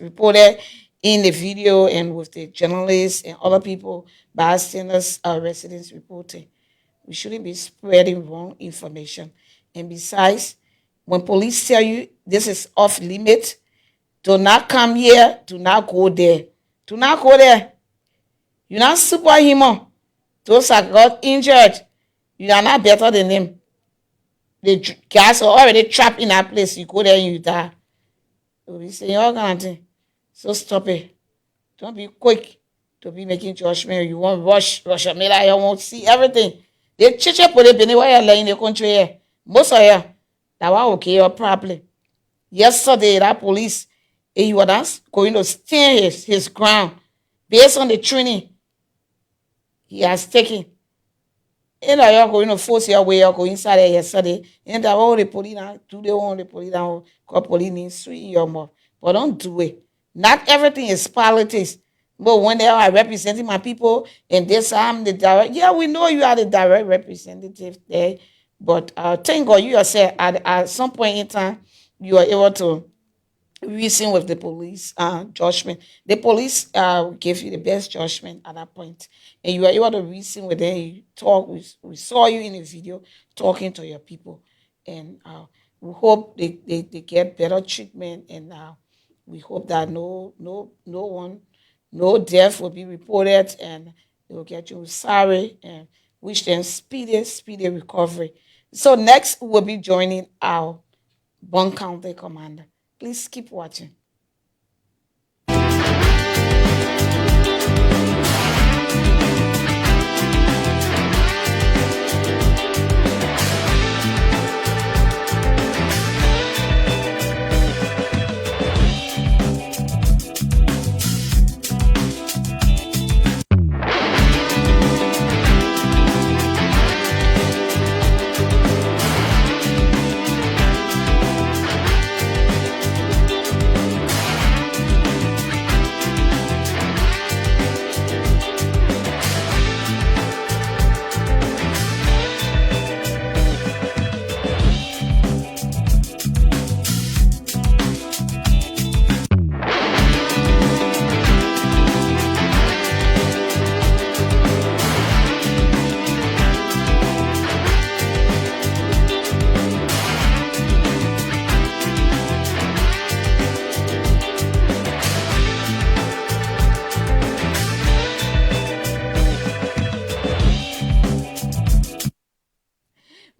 reported in the video and with the journalists and other people, bystanders, residents reporting. We shouldn't be spreading wrong information. And besides, when police tell you this is off limit, do not come here, do not go there. Do not go there. You're not superhuman. Those that got injured, you are not better than them. The gas are already trapped in that place. You go there and you die. You'll be saying all kind of thing. So stop it. Don't be quick to be making judgment. You won't rush. I mean, like, you won't see everything. They chiche put it anywhere in the country here. Most of you, that was okay or probably. Yesterday, that police, he was going to stand his ground based on the training he has taken. And you're going to force your way, you're going inside there yesterday. And that all the police now, do they want the police now, call police needs sweet in your mouth. But don't do it. Not everything is politics. But when they are representing my people and this, I'm the direct, yeah, we know you are the direct representative there. But thank God you yourself, at some point in time, you are able to reason with the police judgment. The police gave you the best judgment at that point, and you are able to reason with them. You talk. We saw you in the video talking to your people, and we hope they get better treatment, and we hope that no death will be reported, and they will get you sorry and wish them speedy recovery. So next we'll be joining our Bong County commander. Please keep watching.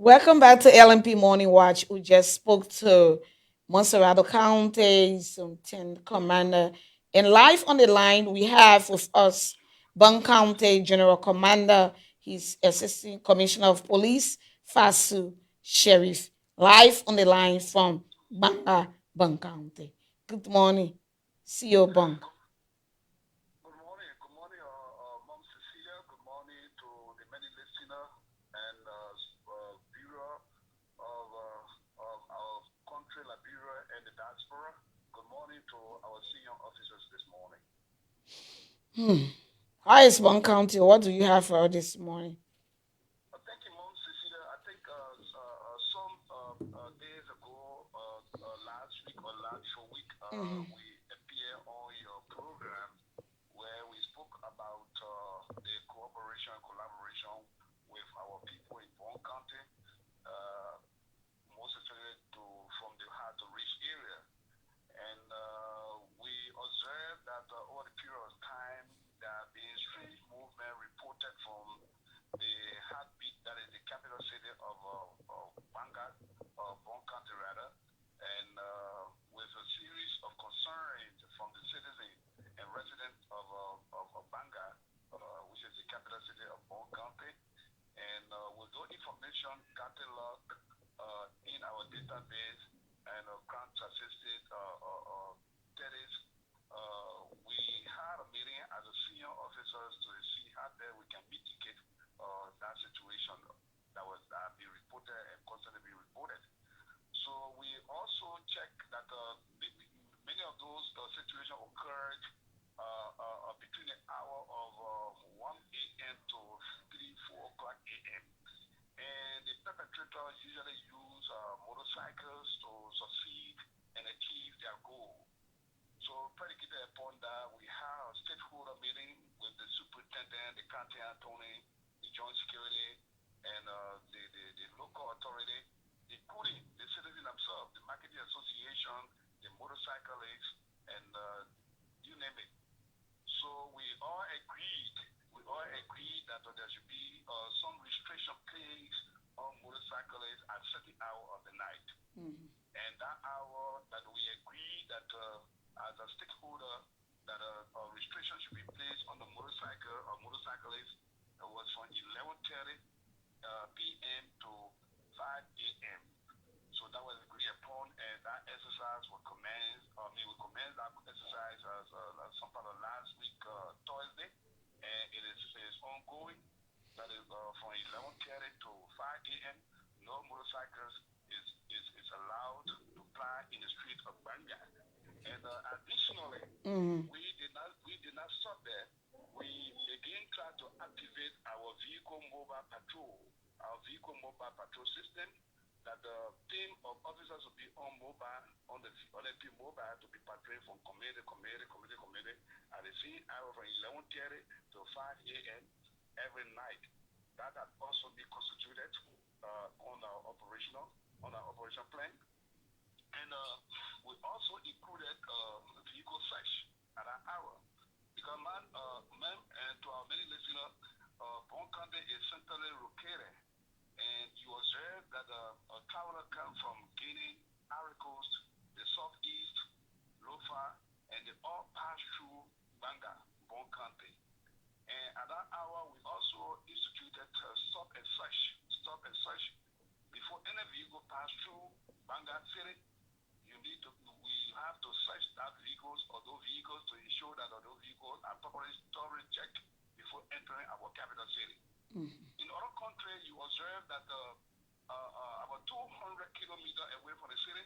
Welcome back to LMP Morning Watch. We just spoke to Monserrado County, some 10 commander. And live on the line, we have with us Bong County General Commander, his Assistant Commissioner of Police, Fasu Sheriff, live on the line from Banga, Bong County. Good morning, CEO Bong. Good morning, Mom Cecilia. Good morning to the many listeners and viewer of our country, Liberia, and the diaspora. Good morning to our senior officers this morning. How is Bong County? What do you have for us this morning? Thank you, Mom Cecilia. I think some days ago, last week or last week, we appear on your program where we spoke about the cooperation and collaboration with our people in Bong County, most especially from the hard to reach area. And we observed that over the period of time, there have been strange movement reported from the heartbeat that is the capital city of Banga, Bong County rather, and with a series of concerns from the citizens and residents of Banga, which is the capital city of Bong County. And with those information cataloged in our database and grant assisted studies, we had a meeting as a senior officers to see how there we can mitigate that situation that was being reported and constantly being reported. So we also checked that many of those situations occurred between the hour of 1 a.m. to 3, 4 o'clock a.m. And the perpetrators usually use motorcycles to succeed and achieve their goal. So predicated upon that, we have a stakeholder meeting with the superintendent, the county attorney, the joint security, and the local authority, including the citizens themselves, the marketing association, the motorcyclists, and you name it. So we all agreed that there should be some restriction placed on motorcyclists at certain hour of the night. And that hour that we agreed that as a stakeholder that a restriction should be placed on the motorcycle or motorcyclists was from 11:30 p.m. to 5 a.m. So that was agreed upon, and that exercise will commence. We commenced that exercise as some part of last week, Thursday, and it is ongoing. That is from 11:30 to 5 a.m. No motorcycles is allowed to fly in the street of Banga. And additionally, we did not stop there. We again tried to activate our vehicle mobile patrol system. That the team of officers will be on the mobile to be patrolling from community at the same hour from 11:30 to 5 a.m. every night. That has also been constituted on our operation plan. And we also included vehicle search at an hour. Because, and to our many listeners, Bong County is centrally located. And you observe that a traveler comes from Guinea, Ivory Coast, the southeast, Lofa, and they all pass through Banga, Bong County. And at that hour, we also instituted stop and search. Before any vehicle pass through Banga City, we have to search that vehicles or those vehicles to ensure that those vehicles are properly thoroughly checked before entering our capital city. In other countries, you observe that about 200 kilometers away from the city,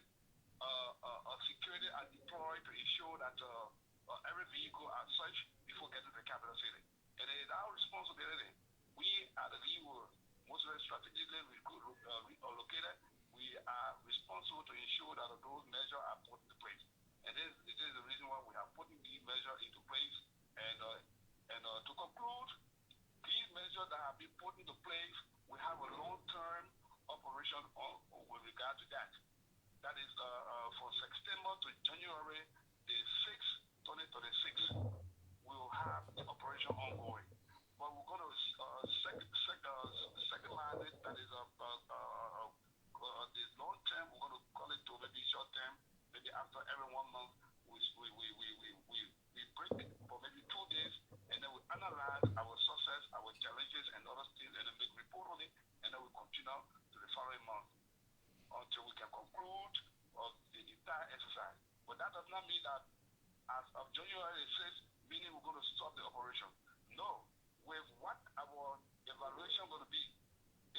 security are deployed to ensure that every vehicle are searched before getting to the capital city. And it is our responsibility. We are the legal, most strategically located. We are responsible to ensure that those measures are put into place. And this is the reason why we are putting these measures into place. And to conclude, these measures that have been put into place, we have a long-term operation with regard to that. That is from September to January the 6th, 2026. We will have the operation ongoing. But we're going to second-line it, that is the long term, we're going to call it to maybe short term, maybe after every 1 month, we break it for maybe 2 days, and then we analyze our success, our challenges, and other things, and then make report on it, and then we continue to the following month until we can conclude the entire exercise. But that does not mean that as of January 6th, meaning we're going to stop the operation. No, with what our evaluation going to be,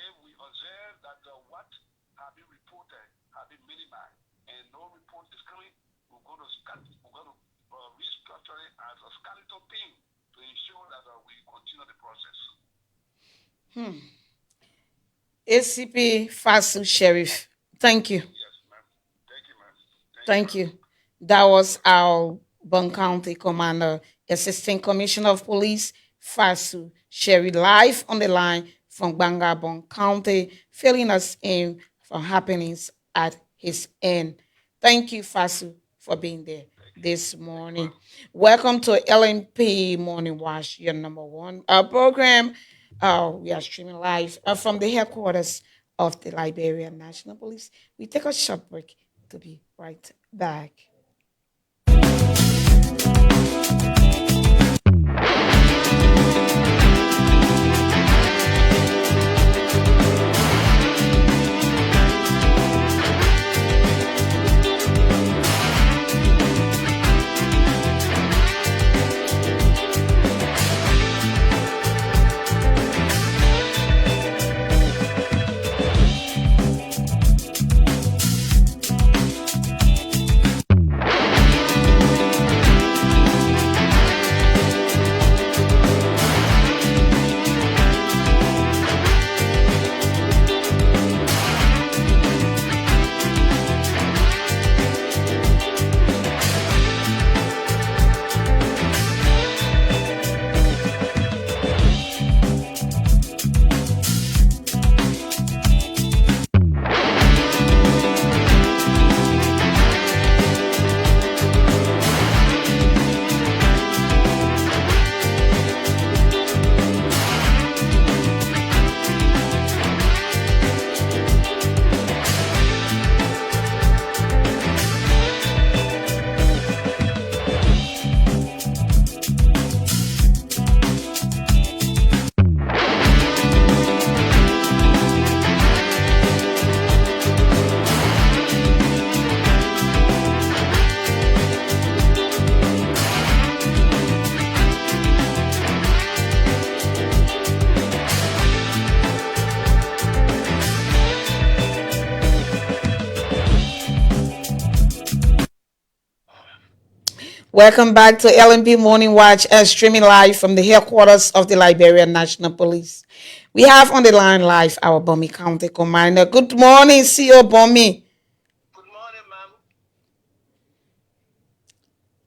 if we observe that what have been reported have been minimized and no report is coming, we're going to restructure it as a skeleton team to ensure that we continue the process. ACP Fasu Sheriff. Thank you. Yes, ma'am. Thank you, ma'am. Thank you. That was our Bong County Commander, Assistant Commissioner of Police, Fasu Sheriff, live on the line from Banga, Bong County, filling us in for happenings at his end. Thank you, Fasu, for being there this morning. Welcome to LNP Morning Wash, your number one program. We are streaming live from the headquarters of the Liberian National Police. We take a short break to be right back. Welcome back to LMP Morning Watch, streaming live from the headquarters of the Liberian National Police. We have on the line live our Bomi County Commander. Good morning, CEO Bomi. Good morning, ma'am.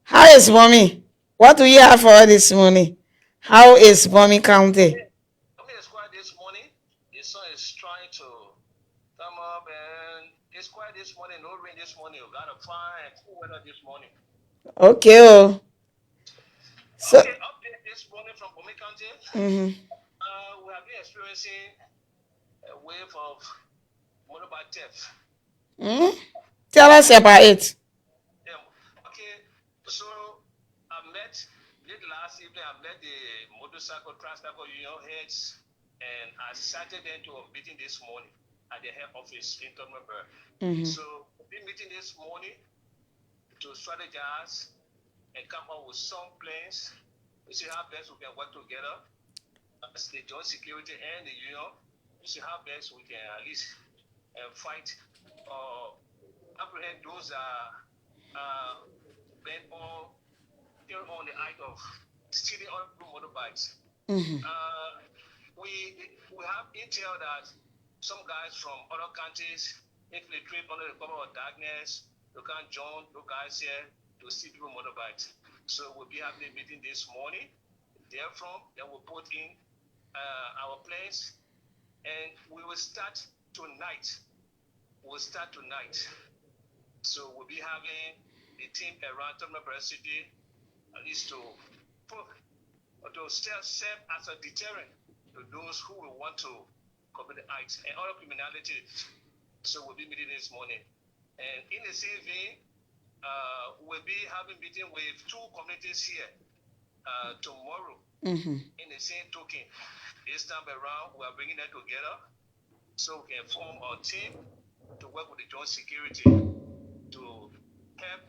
How is Bomi? What do you have for her this morning? How is Bomi County? Bomi is quiet this morning. The sun is trying to come up, and it's quiet this morning. No rain this morning. We got a fine, cool weather this morning. Okay. So, okay, update this morning from Bomi County. We have been experiencing a wave of motorbike theft. Tell us about it. Yeah. Okay, so I met late last evening. I met the motorcycle transport union heads, and I cited them to a meeting this morning at the head office in Tomaber. So we've been meeting this morning to strategize and come up with some plans to see how best we can work together as the joint security and the union to see how best we can at least fight or apprehend those bent on the act of stealing on motorbikes. We have intel that some guys from other countries infiltrate under the cover of darkness. They can join those guys here to steal people motorbikes. So we'll be having a meeting this morning. Therefrom, then we'll put in our plans, and we will start tonight. So we'll be having the team around Tomaber City, at least to serve as a deterrent to those who will want to commit acts and other criminality. So we'll be meeting this morning. And in the same vein, we'll be having meeting with two communities here tomorrow. Mm-hmm. In the same token, this time around, we are bringing them together so we can form a team to work with the joint security to help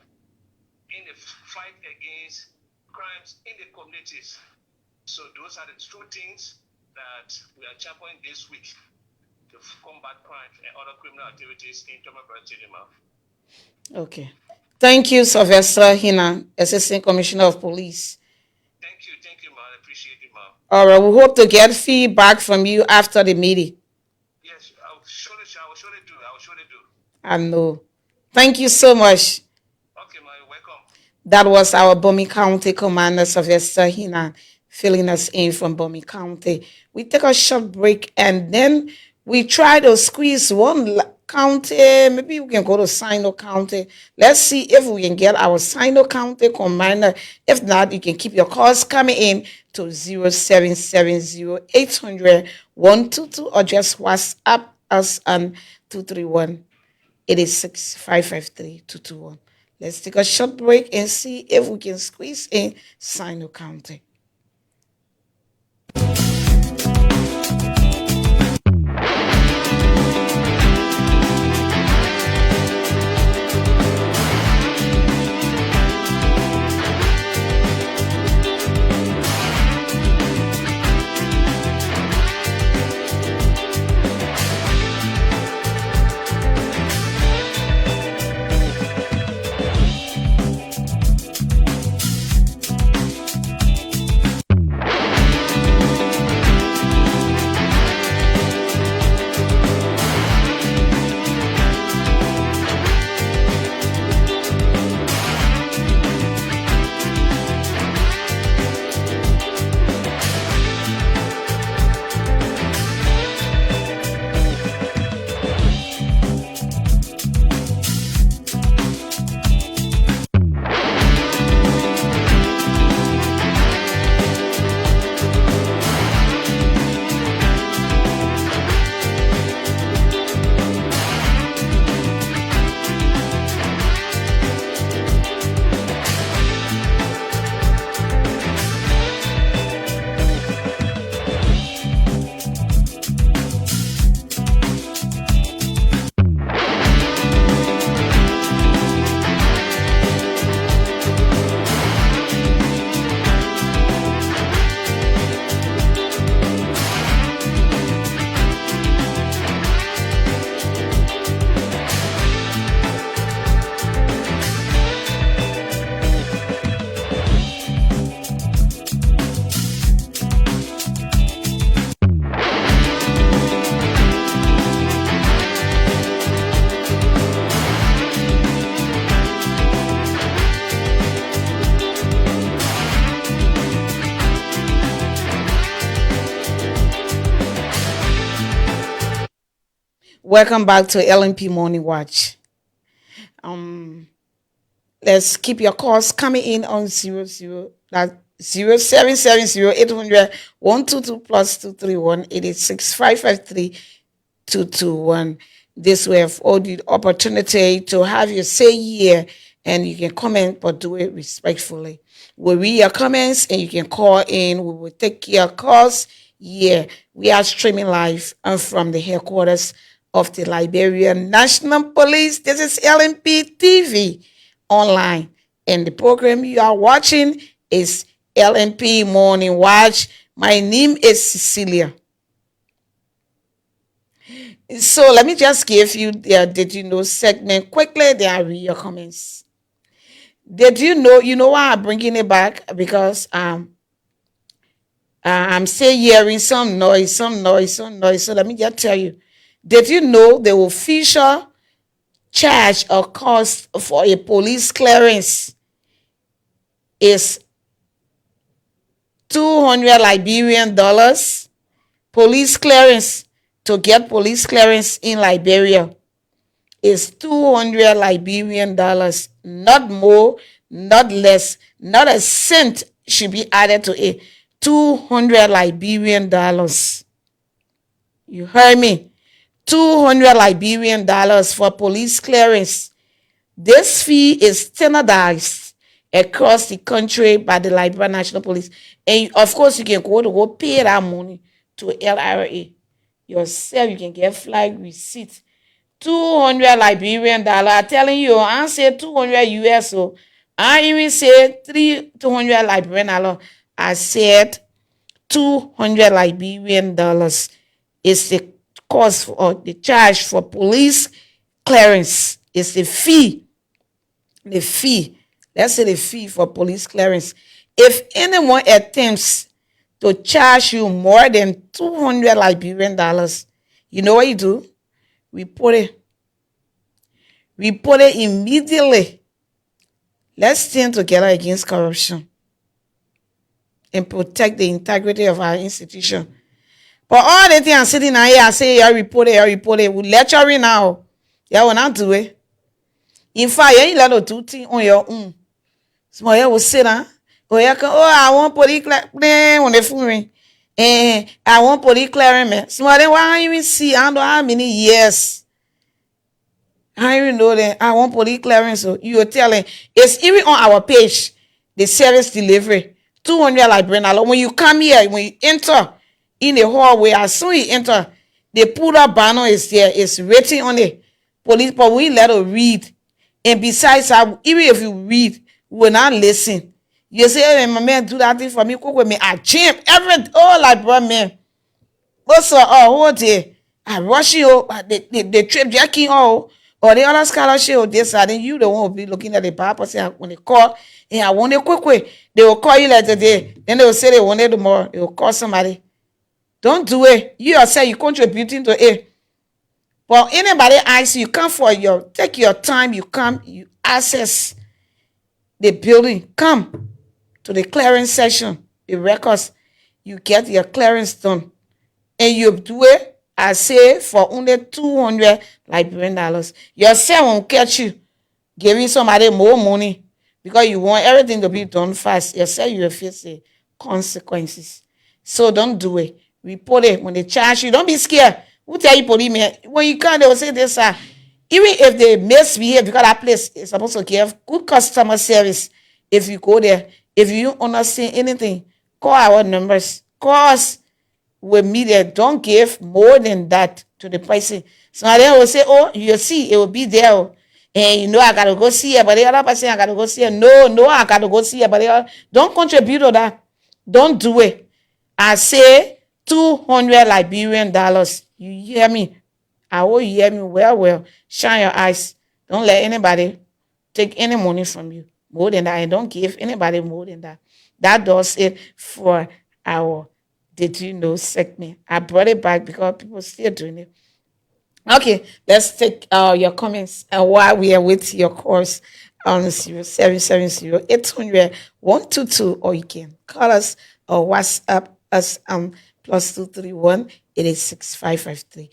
in the fight against crimes in the communities. So those are the two things that we are championing this week to combat crime and other criminal activities in Tomato. Okay. Thank you, Sylvester Hina, Assistant Commissioner of Police. Thank you, man. I appreciate it, man. All right, we hope to get feedback from you after the meeting. Yes, I will surely do. I know. Thank you so much. Okay, man, you're welcome. That was our Bomi County Commander, Sylvester Hina, filling us in from Bomi County. We take a short break and then we try to squeeze one county. Maybe we can go to Sino County. Let's see if we can get our Sino County Commander. If not, you can keep your calls coming in to 0770 800 122 or just WhatsApp us on 231 886 553 221. Let's take a short break and see if we can squeeze in Sino County. Welcome back to LNP Morning Watch. Let's keep your calls coming in on 0770 800 122 plus 231 886 553 221. This way, have all the opportunity to have you say here, and you can comment, but do it respectfully. We'll read your comments and you can call in. We will take your calls. Yeah, we are streaming live from the headquarters of the Liberian National Police. This is LNP TV online, and the program you are watching is LNP Morning Watch. My name is Cecilia. So let me just give you the Did You Know segment quickly. Then I read your comments. Did you know? You know why I'm bringing it back? Because I'm still hearing some noise. So let me just tell you. Did you know the official charge or cost for a police clearance is $200 Police clearance, to get police clearance in Liberia, is $200, not more, not less, not a cent should be added to it. $200. You heard me? $200 for police clearance. This fee is standardized across the country by the Liberia National Police. And of course, you can go pay that money to LRA yourself. You can get flight receipt. $200 Liberian dollar. I'm telling you, I say 200 US. So I even say 200 Liberian dollar. I said 200 Liberian dollars is the cost or the charge for police clearance. It's the fee. The fee. Let's say the fee for police clearance. If anyone attempts to charge you more than 200 Liberian dollars, you know what you do? Report it. Report it immediately. Let's stand together against corruption and protect the integrity of our institution. But all the things I'm sitting here, I say, I report it. We lecture it now. Yeah, will not do it. In fact, you let us do things on your own. Small, you will sit down. I want police clearance on the phone. I want police clearance. Small, then why even see? I don't know how many years. I even know that I want police clearance. So you're telling it's even on our page, the service delivery, 200 Liberian dollars. When you come here, when you enter in the hallway, as soon as you enter, the put up banner is there, it's written on the police, but we let her read. And besides, even if you read, we will not listen. You say, hey, my man, do that thing for me, cook with me. I jam Liberian man. Also, whole day, I rush you, the trip jacking or the other scholarship or this, then you the one will be looking at the paper saying when they call, and I want it quick. They will call you like today. Then they will say they want it tomorrow. They will call somebody. Don't do it. You yourself, you're contributing to it. But anybody asks you, come for take your time, you come, you access the building, come to the clearance session, the records, you get your clearance done. And you do it, I say, for only 200 Liberian dollars. Yourself won't catch you giving somebody more money because you want everything to be done fast. Yourself, you will face the consequences. So don't do it. Report it when they charge you. Don't be scared. Who tell you police man? When you come, they will say this, even if they misbehave, because that place is supposed to give good customer service. If you go there, if you don't understand anything, call our numbers. Call us. With me there, don't give more than that to the person. So then will say, oh, you see, it will be there. And you know, I gotta go see it, but the other person, I gotta go see it. No, I gotta go see it, but the other, don't contribute to that. Don't do it. I say 200 Liberian dollars. You hear me? I will hear me well. Shine your eyes. Don't let anybody take any money from you more than that. And don't give anybody more than that. That does it for our Did You Know segment. I brought it back because people still doing it. Okay, let's take your comments while we are with your course on 0770-800-122, or you can call us or WhatsApp us +231 886 553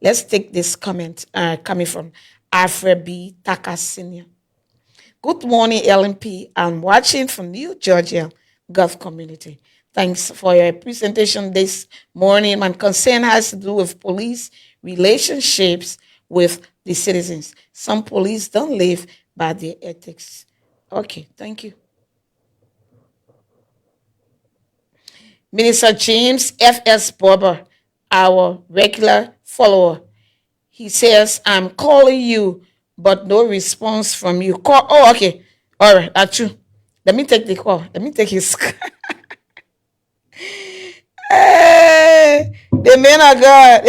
Let's take this comment coming from Alfred B. Taka Senior. Good morning, LMP. I'm watching from New Georgia Gulf community. Thanks for your presentation this morning. My concern has to do with police relationships with the citizens. Some police don't live by their ethics. Okay, thank you. Minister James F.S. Barber, our regular follower, he says, I'm calling you, but no response from you. Call. Oh, okay. All right, that's true. Let me take the call. Let me take his Hey, the men of God.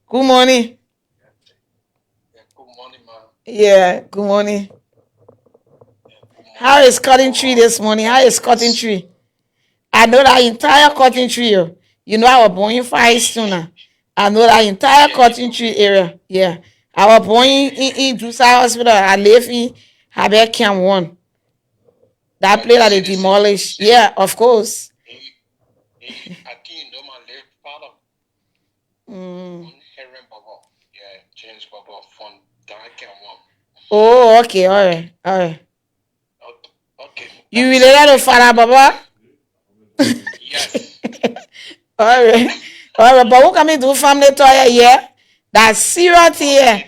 Good morning. Good morning, ma'am. Yeah, good morning. How is cutting tree this morning? How is cutting tree? I know that entire cutting tree. You know our Bomi fire sooner. I know that entire cutting tree area. Yeah. Our Bomi in Jusa Hospital. I live in Haber Camp 1. That place that they demolished. Yeah, of course. James Baba from Camp 1. Oh, okay, all right. Okay. You related to Father Baba? Yes. All right. But who coming to family toy here? That's serious here.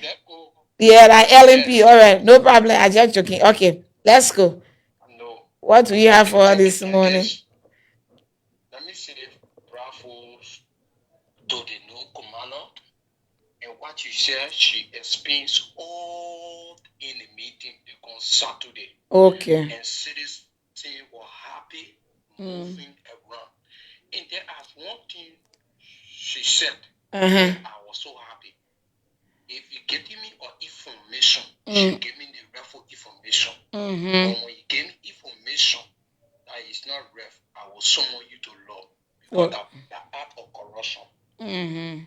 Yeah, that LMP. All right, no problem. I just joking. Okay. Let's go. No. What do you have for us Thank you, this thank you. morning? Let me say bravo to the new commander. And what you said, she explains all in the meeting on Saturday. Okay. And citizens were happy Mm. moving around. And there is one thing she said Uh-huh. that I was so happy. If you give me information, she gave me the real information. Mm-hmm. But when you give me information that is not ref, I will summon you to law because Well, the act of corruption. mm-hmm.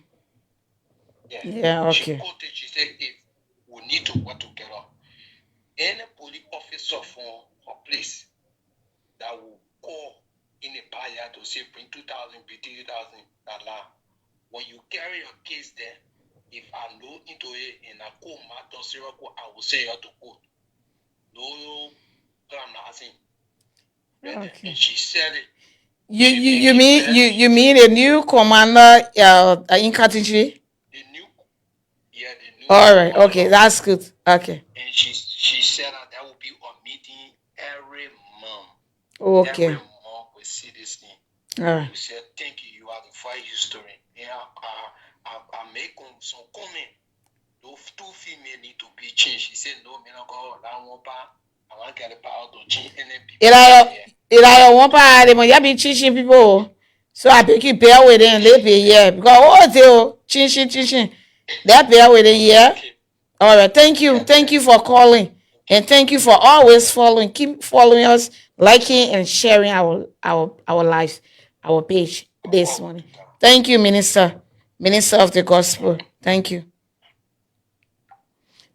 Yeah. Yeah, She okay. quoted, she said, if we need to work together, any police officer from her place that will call in a buyer to say bring 2,000, bring 3,000, when you carry your case there, if I know into it and I call matter serious, I will say you to court. No, I'm not asking. Okay. And she said it. You mean a new commander in Katinji? The new, yeah, the new All right. commander. Okay, that's good. Okay. And she said that will be a meeting every month. Okay. Every month we see this thing. All right. We said thank you. You are the fire history. And I make some comment. Those two female need to be changed. She said no, me not go. I want to get the power to change any people. I want to but you be teaching people. So I think you bear with them, they pay, yeah. Because what they teaching. They bear with it, yeah. All right. Thank you. Thank you for calling. And thank you for always following. Keep following us, liking and sharing our lives, our page this morning. Thank you, Minister. Minister of the Gospel. Thank you.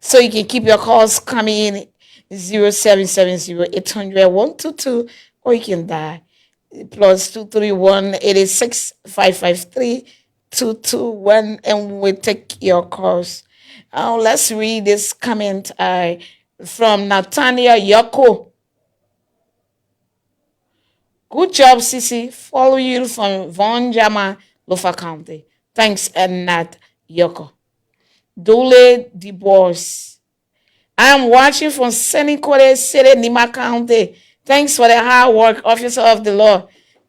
So you can keep your calls coming in 0770 or you can dial plus 231 and we'll take your calls. Let's read this comment from Nathaniel Yoko. Good job, Sisi. Follow you from Von Jama, Lofa County. Thanks, and Nat Yoko. Dole DeBois. I'm watching from Seneca City, Nima County. Thanks for the hard work, officer of the law.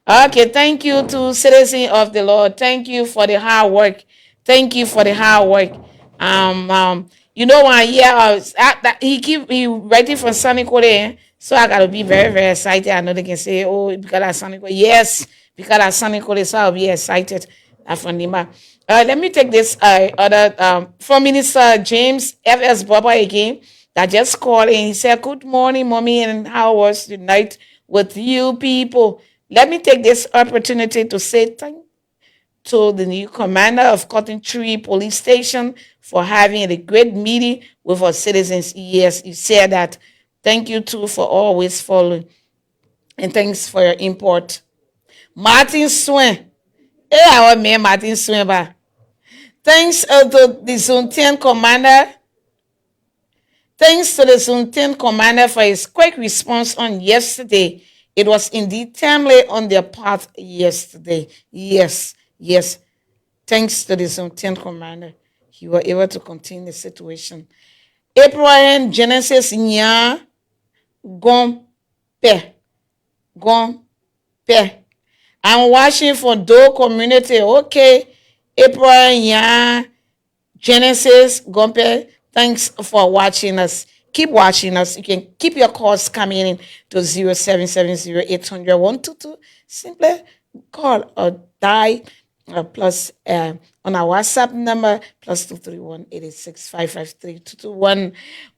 Okay, thank you to citizen of the Lord. Thank you for the hard work. Thank you for the hard work. You know when I hear he writing from Sunny Korea, so I gotta be very very excited. I know they can say, oh, because of Sunny Korea. Yes, because of Sunny Korea, so I'll be excited. From Nima. Let me take this other from Minister James F.S. Baba again that just called and he said, good morning, mommy, and how was the night with you people? Let me take this opportunity to say thank to the new commander of Cotton Tree Police Station for having a great meeting with our citizens. Yes, you said that. Thank you too for always following. And thanks for your import. Martin Swain. Hey, our man Martin Swain. Thanks to the Zone 10 commander. Thanks to the Zone 10 commander for his quick response on yesterday. It was indeed timely on their part yesterday. Yes, yes. Thanks to the Zone 10 commander, he was able to contain the situation. April Genesis Nya Gompe. Gompe. I'm watching for Do community. Okay. April Nya Genesis Gompe. Thanks for watching us. Keep watching us. You can keep your calls coming in to 0770 Simply call or die plus on our WhatsApp number plus 231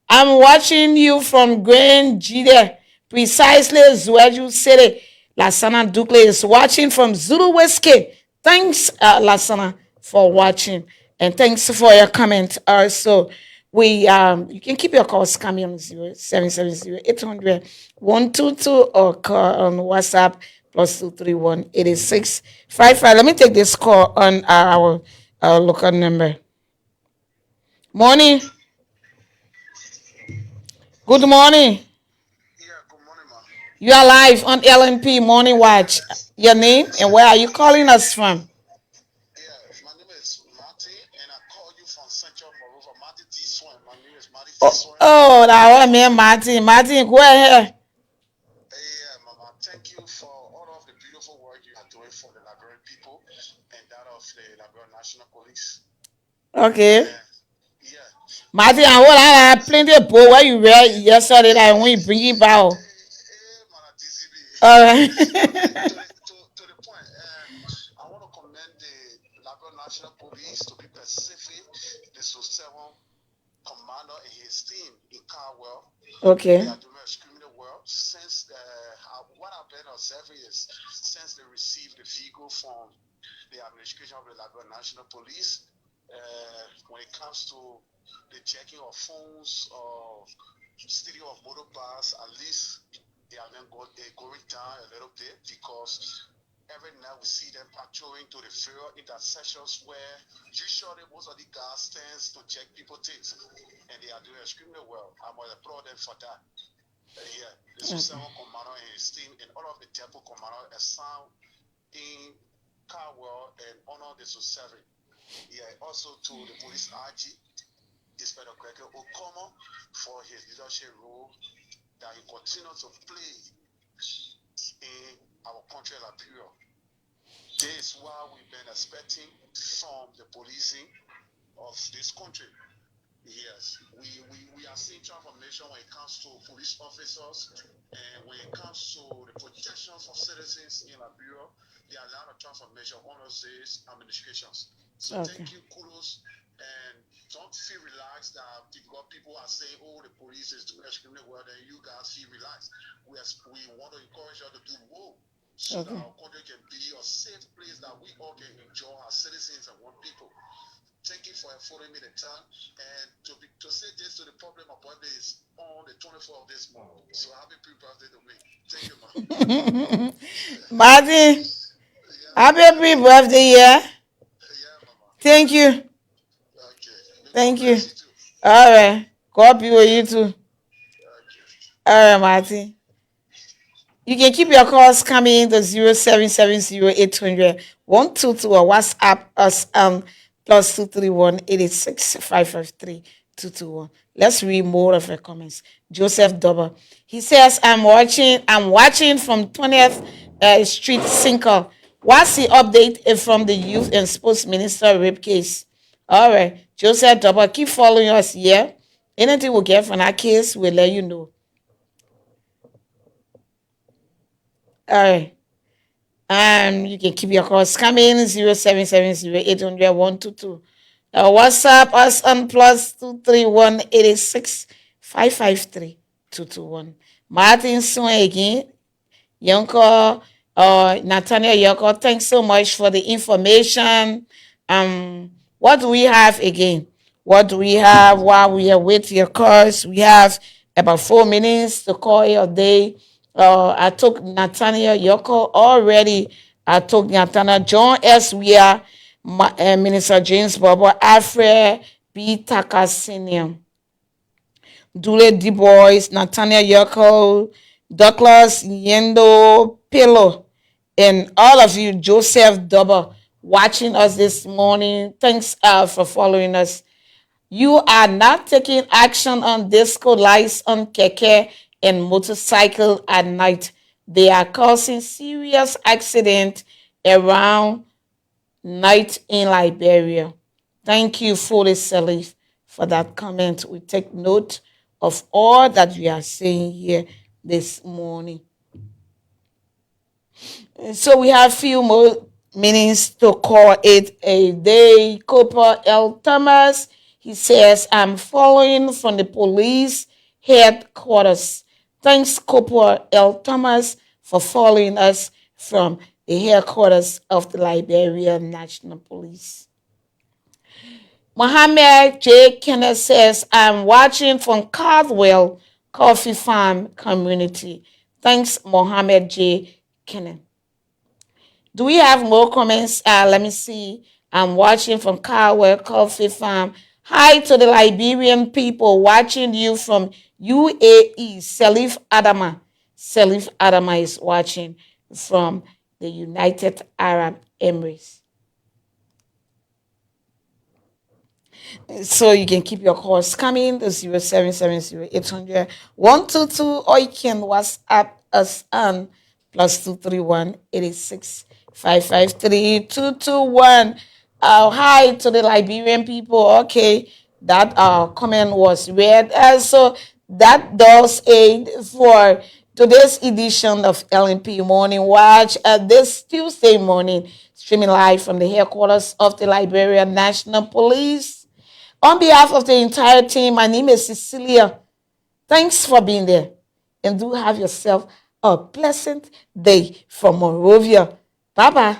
I'm watching you from Grand Jide, precisely Zueju City. Lasana Dukle is watching from Zulu Whiskey. Thanks, Lasana, for watching. And thanks for your comment. Also, we you can keep your calls coming on 0770 or call on WhatsApp plus 231 Let me take this call on our local number. Morning. Good morning. Yeah, good morning, ma. You are live on LNP Morning Watch. Your name and where are you calling us from? Yeah, my name is Martin, and I call you from Central Moreover, Martin D. Fitzroy. My name is Marty Oh, Fitzroy. oh, that one, man, Martin. Martin, go ahead. Yeah, Mama. Thank you for all of the beautiful work you are doing for the Liberian people and that of the Liberian National Police. Okay. Yeah. Martin, I So, hold on. I have plenty of book where you read yesterday that when you bring it back. Mama DCB. All Okay, right. to the point. I want to commend the Liberian National Police, to be specific, the Seven commander and his team in Carwell. They Okay. are doing extremely well. Since what I've been observing is since they received the vehicle from the administration of the Liberian National Police, when it comes to the checking of phones or stealing of motorbikes, at least they are then going down a little bit, because every night we see them patrolling to the various intersections where usually most of the guys stands to check people things, and they are doing extremely well. I must applaud them for that. Yeah, the Seven commander and his team and all of the depot commander assigned in Carwell and honor the Seven. Yeah, also to the police RG, Inspector Gregory Okoma, for his leadership role that he continues to play in our country, Liberia. This is what we've been expecting from the policing of this country. Yes, we are seeing transformation when it comes to police officers, and when it comes to the protections of citizens in Liberia, there are a lot of transformation under these administrations. So Okay. thank you, kudos, and don't feel relaxed that because people are saying, oh, the police is doing extremely well, then you guys feel relaxed. We want to encourage you to do more, so that Okay. our country can be a safe place that we all can enjoy as citizens and one people. Thank you for affording me the time, and to say this to the public, my birthday is on the 24th of this month. So happy pre-birthday to me. Thank you, man. Martin, Yeah, happy Mama. birthday, yeah. Yeah, Mama. Thank you. Okay. May God Thank you. bless you too. All right. God be with you too. Okay. All right, Martin. You can keep your calls coming to 0770 800 122 or WhatsApp us plus 231 886 553 221. Let's read more of your comments. Joseph Dober. He says, I'm watching from 20th Street Sinker. What's the update from the Youth and Sports Minister rape case? All right. Joseph Dober, keep following us here. Anything we get from that case, we'll let you know. All right. You can keep your calls coming 0770 800 122. WhatsApp us on plus 231 886 553 221. Martin soon again. Yonko, Nathaniel Yonko, thanks so much for the information. What do we have again? What do we have while we are waiting your calls? We have about 4 minutes to call your day. I took Nathaniel Yoko already. I took Nathaniel John S. Weir, Minister James Bobo, Alfred B. Taka Senior. Dule Du Bois, Nathaniel Yoko, Douglas Yendo Pillow, and all of you, Joseph Dubber, watching us this morning. Thanks for following us. You are not taking action on disco lights on keke and motorcycle at night. They are causing serious accident around night in Liberia. Thank you, Foley Salif, for that comment. We take note of all that we are saying here this morning. So we have few more minutes to call it a day. Cooper L. Thomas, he says, I'm following from the police headquarters. Thanks, Cooper L. Thomas, for following us from the headquarters of the Liberian National Police. Mohammed J. Kenneth says, I'm watching from Caldwell Coffee Farm Community. Thanks, Mohammed J. Kenneth. Do we have more comments? Let me see. I'm watching from Caldwell Coffee Farm. Hi to the Liberian people watching you from UAE. Salif Adama. Salif Adama is watching from the United Arab Emirates. So you can keep your calls coming to 0770-800-122, or you can WhatsApp us on +231-86-553-221. Hi to the Liberian people. Okay, that comment was read. So that does aid for today's edition of LNP Morning Watch this Tuesday morning, streaming live from the headquarters of the Liberian National Police. On behalf of the entire team, my name is Cecilia. Thanks for being there. And do have yourself a pleasant day from Monrovia. Bye bye.